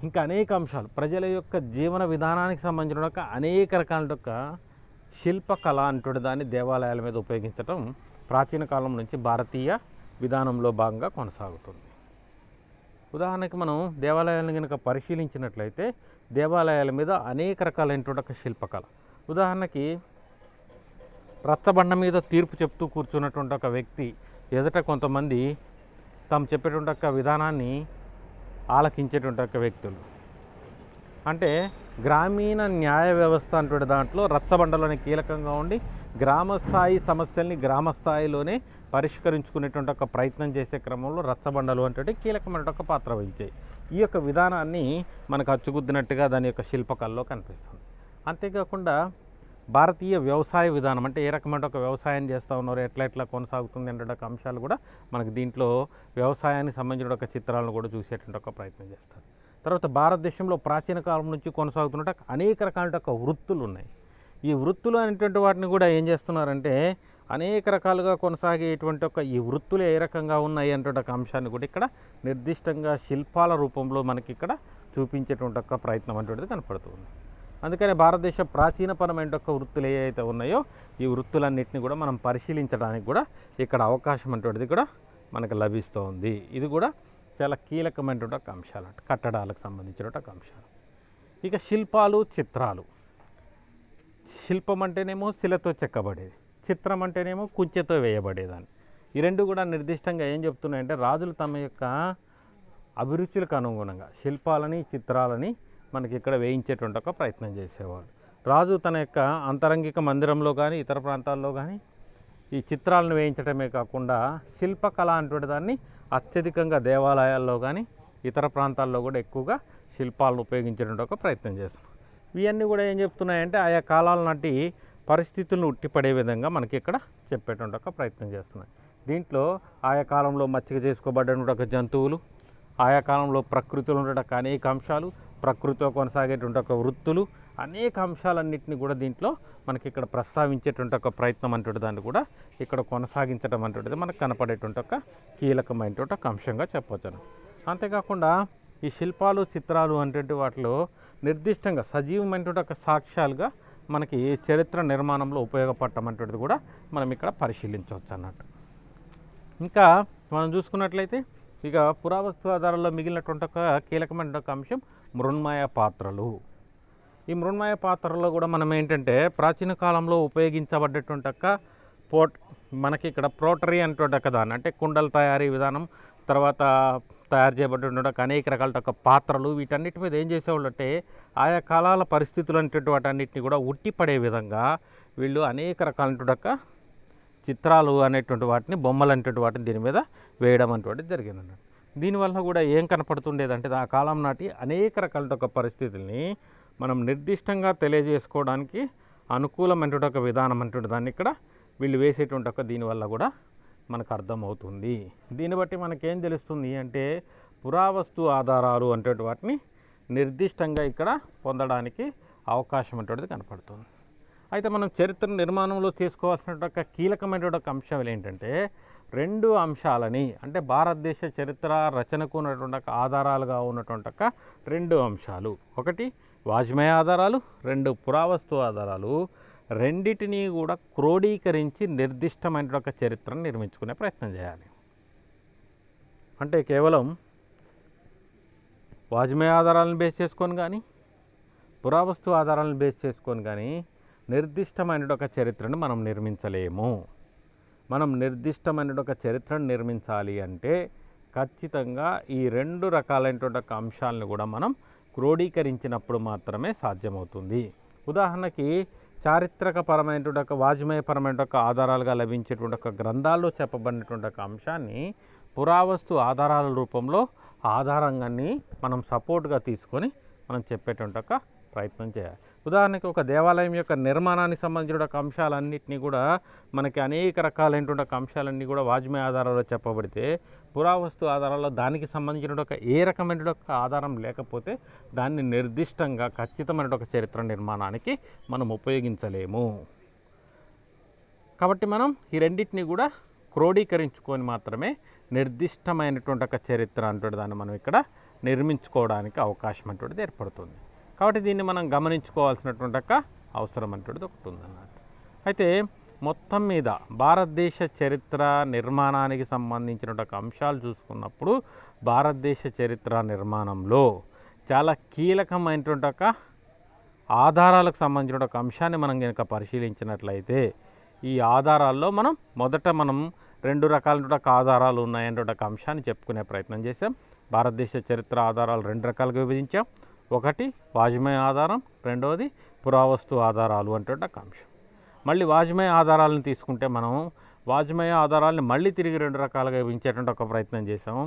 ఇంకా అనేక అంశాలు, ప్రజల యొక్క జీవన విధానానికి సంబంధించిన ఒక అనేక రకాల యొక్క శిల్పకళ అంటూ దాన్ని దేవాలయాల మీద ఉపయోగించడం ప్రాచీన కాలం నుంచి భారతీయ విధానంలో భాగంగా కొనసాగుతుంది. ఉదాహరణకి మనం దేవాలయాలను కనుక పరిశీలించినట్లయితే దేవాలయాల మీద అనేక రకాలైనటువంటి ఒక శిల్పకళ, ఉదాహరణకి రచ్చబండ మీద తీర్పు చెప్తూ కూర్చున్నటువంటి ఒక వ్యక్తి ఎదుట కొంతమంది తాము చెప్పేటువంటి ఒక విధానాన్ని ఆలకించేటువంటి ఒక వ్యక్తులు, అంటే గ్రామీణ న్యాయ వ్యవస్థ అంటే దాంట్లో రచ్చబండలోనే కీలకంగా ఉండి గ్రామస్థాయి సమస్యల్ని గ్రామస్థాయిలోనే పరిష్కరించుకునేటువంటి ఒక ప్రయత్నం చేసే క్రమంలో రచ్చబండలు అంటే కీలకమైన ఒక పాత్ర వహించాయి. ఈ యొక్క విధానాన్ని మనకు అచ్చుగుద్దినట్టుగా దాని యొక్క శిల్పకళలో కనిపిస్తుంది. అంతేకాకుండా భారతీయ వ్యవసాయ విధానం అంటే ఏ రకమైన ఒక వ్యవసాయం చేస్తూ ఉన్నారు, ఎట్లా కొనసాగుతుంది అంటే ఒక అంశాలు కూడా మనకి దీంట్లో వ్యవసాయానికి సంబంధించిన ఒక చిత్రాలను కూడా చూసేటువంటి ఒక ప్రయత్నం చేస్తారు. తర్వాత భారతదేశంలో ప్రాచీన కాలం నుంచి కొనసాగుతున్న అనేక రకాల ఒక వృత్తులు ఉన్నాయి. ఈ వృత్తులు అనేటువంటి వాటిని కూడా ఏం చేస్తున్నారంటే అనేక రకాలుగా కొనసాగేటువంటి ఒక ఈ వృత్తులు ఏ రకంగా ఉన్నాయి అంటే ఒక అంశాన్ని కూడా ఇక్కడ నిర్దిష్టంగా శిల్పాల రూపంలో మనకి ఇక్కడ చూపించేటువంటి ఒక ప్రయత్నం అనేటువంటిది కనపడుతుంది. అందుకనే భారతదేశ ప్రాచీనపరమైన ఒక వృత్తులు ఏవైతే ఉన్నాయో ఈ వృత్తులన్నింటినీ కూడా మనం పరిశీలించడానికి కూడా ఇక్కడ అవకాశం అనేటువంటిది కూడా మనకు లభిస్తుంది. ఇది కూడా చాలా కీలకమైనటువంటి ఒక అంశాలు అంటే కట్టడాలకు సంబంధించిన ఒక అంశాలు. ఇక శిల్పాలు, చిత్రాలు. శిల్పం అంటేనేమో శిలతో చెక్కబడేది, చిత్రం అంటేనేమో కుంచెతో వేయబడేదాన్ని. ఈ రెండు కూడా నిర్దిష్టంగా ఏం చెప్తున్నాయంటే రాజులు తమ యొక్క అభిరుచులకు అనుగుణంగా శిల్పాలని చిత్రాలని మనకి ఇక్కడ వేయించేటువంటి ఒక ప్రయత్నం చేసేవాడు. రాజు తన యొక్క అంతరంగిక మందిరంలో కానీ ఇతర ప్రాంతాల్లో కానీ ఈ చిత్రాలను వేయించడమే కాకుండా శిల్పకళ అంటే దాన్ని అత్యధికంగా దేవాలయాల్లో కానీ ఇతర ప్రాంతాల్లో కూడా ఎక్కువగా శిల్పాలను ఉపయోగించేటువంటి ఒక ప్రయత్నం చేస్తున్నాం. ఇవన్నీ కూడా ఏం చెప్తున్నాయంటే ఆయా కాలాల నాటి పరిస్థితులను ఉట్టిపడే విధంగా మనకి ఇక్కడ చెప్పేటువంటి ఒక ప్రయత్నం చేస్తున్నాయి. దీంట్లో ఆయా కాలంలో మచ్చిక చేసుకోబడ్డటువంటి ఒక జంతువులు, ఆయా కాలంలో ప్రకృతిలో ఉండేట అనేక అంశాలు, ప్రకృతితో కొనసాగేటువంటి ఒక వృత్తులు, అనేక అంశాలన్నింటినీ కూడా దీంట్లో మనకి ఇక్కడ ప్రస్తావించేటువంటి ఒక ప్రయత్నం అంటే దాన్ని కూడా ఇక్కడ కొనసాగించడం అంటే మనకు కనపడేటువంటి ఒక కీలకమైనటువంటి ఒక అంశంగా చెప్పవచ్చు. అంతేకాకుండా ఈ శిల్పాలు, చిత్రాలు అంటే వాటిలో నిర్దిష్టంగా సజీవమైనటువంటి ఒక సాక్ష్యాలుగా మనకి చరిత్ర నిర్మాణంలో ఉపయోగపడటం అనేటువంటిది కూడా మనం ఇక్కడ పరిశీలించవచ్చు అన్నట్టు. ఇంకా మనం చూసుకున్నట్లయితే ఇక పురావస్తు ఆధారాల్లో మిగిలినటువంటి ఒక కీలకమైన ఒక అంశం మృణ్మయ పాత్రలు. ఈ మృణ్మయ పాత్రలో కూడా మనం ఏంటంటే ప్రాచీన కాలంలో ఉపయోగించబడ్డటువంటి ఒక మనకి ఇక్కడ ప్రోటరీ అనేటువంటి ఒక దాన్ని అంటే కుండల తయారీ విధానం, తర్వాత తయారు చేయబడినటువంటి అనేక రకాల ఒక పాత్రలు, వీటన్నిటి మీద ఏం చేసేవాళ్ళు అంటే ఆయా కాలాల పరిస్థితులు అనేటువంటి వాటన్నిటిని కూడా ఉట్టిపడే విధంగా వీళ్ళు అనేక రకాలైనటువంటి ఒక చిత్రాలు అనేటువంటి వాటిని, బొమ్మలు అనేటువంటి వాటిని దీని మీద వేయడం అనేటువంటిది జరిగింది. దీనివల్ల కూడా ఏం కనపడుతుండేదంటే ఆ కాలం నాటి అనేక రకాల ఒక పరిస్థితుల్ని మనం నిర్దిష్టంగా తెలియజేసుకోవడానికి అనుకూలమైనటువంటి ఒక విధానం అంటే దాన్ని ఇక్కడ వీళ్ళు వేసేటువంటి ఒక దీనివల్ల కూడా మనకు అర్థమవుతుంది. దీన్ని బట్టి మనకేం తెలుస్తుంది అంటే పురావస్తు ఆధారాలు అంటే వాటిని నిర్దిష్టంగా ఇక్కడ పొందడానికి అవకాశం అనేటువంటిది కనపడుతుంది. అయితే మనం చరిత్ర నిర్మాణంలో తీసుకోవాల్సినటువంటి ఒక కీలకమైనటువంటి ఒక అంశాలు ఏంటంటే 2 అంశాలని అంటే భారతదేశ చరిత్ర రచనకు ఉన్నటువంటి ఒక ఆధారాలుగా ఉన్నటువంటి ఒక 2 అంశాలు, ఒకటి వాజ్మేయ ఆధారాలు, 2 పురావస్తు ఆధారాలు, రెండిటిని కూడా క్రోడీకరించి నిర్దిష్టమైన ఒక చరిత్రను నిర్మించుకునే ప్రయత్నం చేయాలి. అంటే కేవలం వాజ్మేయ ఆధారాలను బేస్ చేసుకొని కానీ పురావస్తు ఆధారాలను బేస్ చేసుకొని కానీ నిర్దిష్టమైన ఒక చరిత్రను మనం నిర్మించలేము. మనం నిర్దిష్టమైన ఒక చరిత్రను నిర్మించాలి అంటే ఖచ్చితంగా ఈ 2 రకాలైనటువంటి ఒక అంశాలను కూడా మనం క్రోడీకరించినప్పుడు మాత్రమే సాధ్యమవుతుంది. ఉదాహరణకి చారిత్రకపరమైనటువంటి ఒక వాజ్మేయపరమైన ఒక ఆధారాలుగా లభించేటువంటి ఒక గ్రంథాల్లో చెప్పబడినటువంటి ఒక అంశాన్ని పురావస్తు ఆధారాల రూపంలో ఆధారంగాన్ని మనం సపోర్ట్గా తీసుకొని మనం చెప్పేటువంటి ఒక ప్రయత్నం చేయాలి. ఉదాహరణకి ఒక దేవాలయం యొక్క నిర్మాణానికి సంబంధించిన ఒక అంశాలన్నింటినీ కూడా మనకి అనేక రకాలైనటువంటి ఒక అంశాలన్నీ కూడా వాజ్మేయ ఆధారాల్లో చెప్పబడితే పురావస్తు ఆధారాల్లో దానికి సంబంధించిన ఒక ఏ రకమైన ఒక ఆధారం లేకపోతే దాన్ని నిర్దిష్టంగా ఖచ్చితమైన ఒక చరిత్ర నిర్మాణానికి మనం ఉపయోగించలేము. కాబట్టి మనం ఈ రెండింటినీ కూడా క్రోడీకరించుకొని మాత్రమే నిర్దిష్టమైనటువంటి ఒక చరిత్ర అంటే దాన్ని మనం ఇక్కడ నిర్మించుకోవడానికి అవకాశం అటువంటిది ఏర్పడుతుంది. కాబట్టి దీన్ని మనం గమనించుకోవాల్సినటువంటి ఒక అవసరం అటువంటిది ఒకటి ఉందన్నమాట. అయితే మొత్తం మీద భారతదేశ చరిత్ర నిర్మాణానికి సంబంధించిన ఒక అంశాలు చూసుకున్నప్పుడు భారతదేశ చరిత్ర నిర్మాణంలో చాలా కీలకమైనటువంటి ఒక ఆధారాలకు సంబంధించిన ఒక అంశాన్ని మనం కనుక పరిశీలించినట్లయితే ఈ ఆధారాల్లో మొదట మనం 2 రకాల ఆధారాలు ఉన్నాయంటే ఒక అంశాన్ని చెప్పుకునే ప్రయత్నం చేసాం. భారతదేశ చరిత్ర ఆధారాలు 2 రకాలుగా విభజించాం. ఒకటి వాజ్మేయ ఆధారం, రెండవది పురావస్తు ఆధారాలు అంటే ఒక అంశం. మళ్ళీ వాజ్మేయ ఆధారాలను తీసుకుంటే మనం వాజ్మేయ ఆధారాలను మళ్ళీ తిరిగి 2 రకాలుగా విభజించేటువంటి ఒక ప్రయత్నం చేసాము.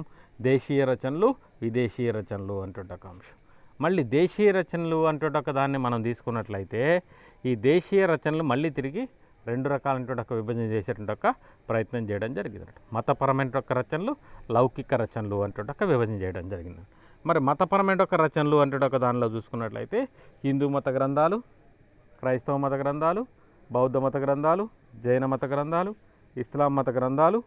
దేశీయ రచనలు, విదేశీయ రచనలు అంటే ఒక అంశం. మళ్ళీ దేశీయ రచనలు అంటే ఒక దాన్ని మనం తీసుకున్నట్లయితే ఈ దేశీయ రచనలు మళ్ళీ తిరిగి 2 రకాలైనటువంటి ఒక విభజన చేసేటువంటి ఒక ప్రయత్నం చేయడం జరిగింది. మతపరమైన ఒక రచనలు, లౌకిక రచనలు అంటే ఒక విభజన చేయడం జరిగింది. మరి మతపరమైన ఒక రచనలు అంటే ఒక దానిలో చూసుకున్నట్లయితే హిందూ మత గ్రంథాలు, క్రైస్తవ మత గ్రంథాలు, బౌద్ధ మత గ్రంథాలు, జైన మత గ్రంథాలు, ఇస్లాం మత గ్రంథాలు,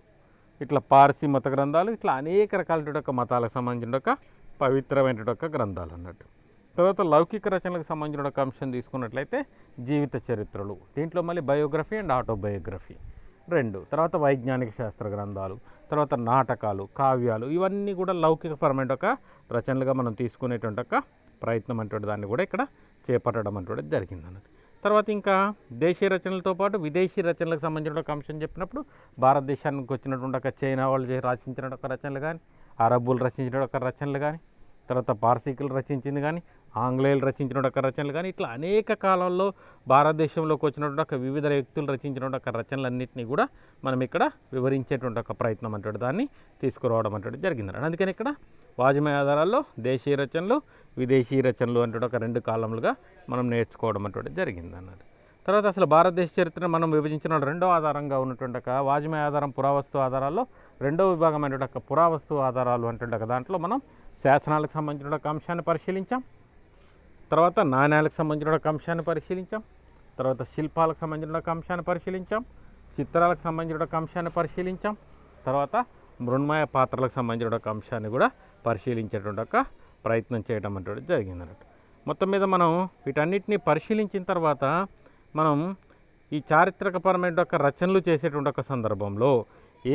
ఇట్లా పార్సీ మత గ్రంథాలు, ఇట్లా అనేక రకాలైన ఒక మతాలకు సంబంధించిన ఒక పవిత్రమైన ఒక గ్రంథాలు అన్నట్టు. తర్వాత లౌకిక రచనలకు సంబంధించిన ఒక అంశం తీసుకున్నట్లయితే జీవిత చరిత్రలు, దీంట్లో మళ్ళీ బయోగ్రఫీ అండ్ ఆటోబయోగ్రఫీ 2. తర్వాత వైజ్ఞానిక శాస్త్ర గ్రంథాలు, తర్వాత నాటకాలు, కావ్యాలు, ఇవన్నీ కూడా లౌకికపరమైన ఒక రచనలుగా మనం తీసుకునేటువంటి ఒక ప్రయత్నం అంటే దాన్ని కూడా ఇక్కడ చేపట్టడం అంటే జరిగింది అన్నది. తర్వాత ఇంకా దేశీయ రచనలతో పాటు విదేశీ రచనలకు సంబంధించిన ఒక అంశం చెప్పినప్పుడు భారతదేశానికి వచ్చినటువంటి ఒక చైనా వాళ్ళు రచించిన ఒక రచనలు కానీ, అరబ్బులు రచించిన ఒక రచనలు కానీ, తర్వాత పార్సీకులు రచించింది కానీ, ఆంగ్లేయులు రచించిన ఒక రచనలు కానీ, ఇట్లా అనేక కాలంలో భారతదేశంలోకి వచ్చినటువంటి ఒక వివిధ వ్యక్తులు రచించిన ఒక రచనలన్నింటినీ కూడా మనం ఇక్కడ వివరించేటువంటి ఒక ప్రయత్నం అంటే దాన్ని తీసుకురావడం అంటే జరిగింది. అందుకని ఇక్కడ వాజ్మేయ ఆధారాల్లో దేశీయ రచనలు, విదేశీ రచనలు అంటే ఒక 2 కాలములుగా మనం నేర్చుకోవడం అంటే జరిగింది అన్నది. తర్వాత అసలు భారతదేశ చరిత్రను మనం విభజించిన 2వ ఆధారంగా ఉన్నటువంటి ఒక వాజ్మేయ ఆధారం పురావస్తు ఆధారాల్లో 2వ విభాగమైన ఒక పురావస్తు ఆధారాలు అంటే ఒక దాంట్లో మనం శాసనాలకు సంబంధించిన ఒక అంశాన్ని పరిశీలించాం. తర్వాత నాణ్యాలకు సంబంధించిన ఒక అంశాన్ని పరిశీలించాం. తర్వాత శిల్పాలకు సంబంధించిన ఒక అంశాన్ని పరిశీలించాం. చిత్రాలకు సంబంధించిన ఒక అంశాన్ని పరిశీలించాం. తర్వాత మృణ్మయ పాత్రలకు సంబంధించిన ఒక అంశాన్ని కూడా పరిశీలించేటువంటి ఒక ప్రయత్నం చేయడం అంటే జరిగింది అన్నట్టు. మొత్తం మీద మనం వీటన్నిటిని పరిశీలించిన తర్వాత మనం ఈ చారిత్రకపరమైన ఒక రచనలు చేసేటువంటి ఒక సందర్భంలో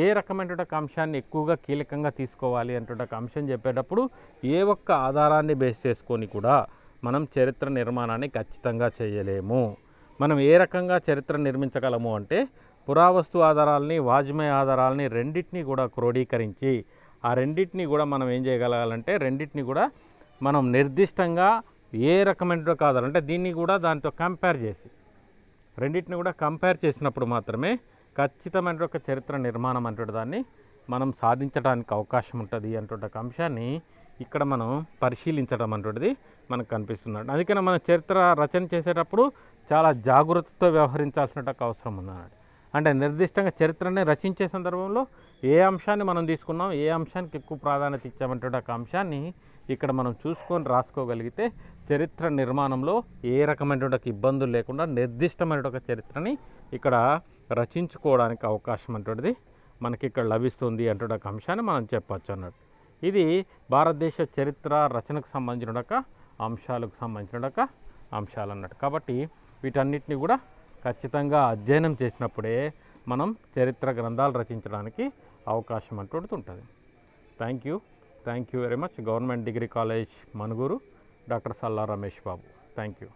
ఏ రకమైన ఒక అంశాన్ని ఎక్కువగా కీలకంగా తీసుకోవాలి అంటే ఒక అంశం చెప్పేటప్పుడు ఏ ఒక్క ఆధారాన్ని బేస్ చేసుకొని కూడా మనం చరిత్ర నిర్మాణాన్ని ఖచ్చితంగా చేయలేము. మనం ఏ రకంగా చరిత్ర నిర్మించగలము అంటే పురావస్తు ఆధారాలని, వాజ్మేయ ఆధారాలని రెండింటినీ కూడా క్రోడీకరించి ఆ రెండింటినీ కూడా మనం ఏం చేయగలగాలంటే రెండింటినీ కూడా మనం నిర్దిష్టంగా ఏ రకమైన ఒక ఆధారం అంటే దీన్ని కూడా దాంతో కంపేర్ చేసి రెండింటిని కూడా కంపేర్ చేసినప్పుడు మాత్రమే ఖచ్చితమైన ఒక చరిత్ర నిర్మాణం అంటే దాన్ని మనం సాధించడానికి అవకాశం ఉంటుంది అంటుంటే ఒక అంశాన్ని ఇక్కడ మనం పరిశీలించడం అంటుంటిది మనకు కనిపిస్తున్నాడు. అందుకని మన చరిత్ర రచన చేసేటప్పుడు చాలా జాగ్రత్తతో వ్యవహరించాల్సిన అవసరం ఉందన్నాడు. అంటే నిర్దిష్టంగా చరిత్రని రచించే సందర్భంలో ఏ అంశాన్ని మనం తీసుకున్నాం, ఏ అంశానికి ఎక్కువ ప్రాధాన్యత ఇచ్చామంటే ఒక అంశాన్ని ఇక్కడ మనం చూసుకొని రాసుకోగలిగితే చరిత్ర నిర్మాణంలో ఏ రకమైనటువంటి ఇబ్బందులు లేకుండా నిర్దిష్టమైన ఒక చరిత్రని ఇక్కడ రచించుకోవడానికి అవకాశం అంటువంటిది మనకి ఇక్కడ లభిస్తుంది అంటే ఒక అంశాన్ని మనం చెప్పచ్చు అన్నట్టు. ఇది భారతదేశ చరిత్ర రచనకు సంబంధించిన ఒక అంశాలకు సంబంధించిన ఒక అంశాలు అన్నట్టు. కాబట్టి వీటన్నిటిని కూడా ఖచ్చితంగా అధ్యయనం చేసినప్పుడే మనం చరిత్ర గ్రంథాలు రచించడానికి అవకాశం అంటుంటుంది ఉంటుంది. Thank you very much. Government degree college Manuguru, doctor Salla Ramesh Babu. Thank you.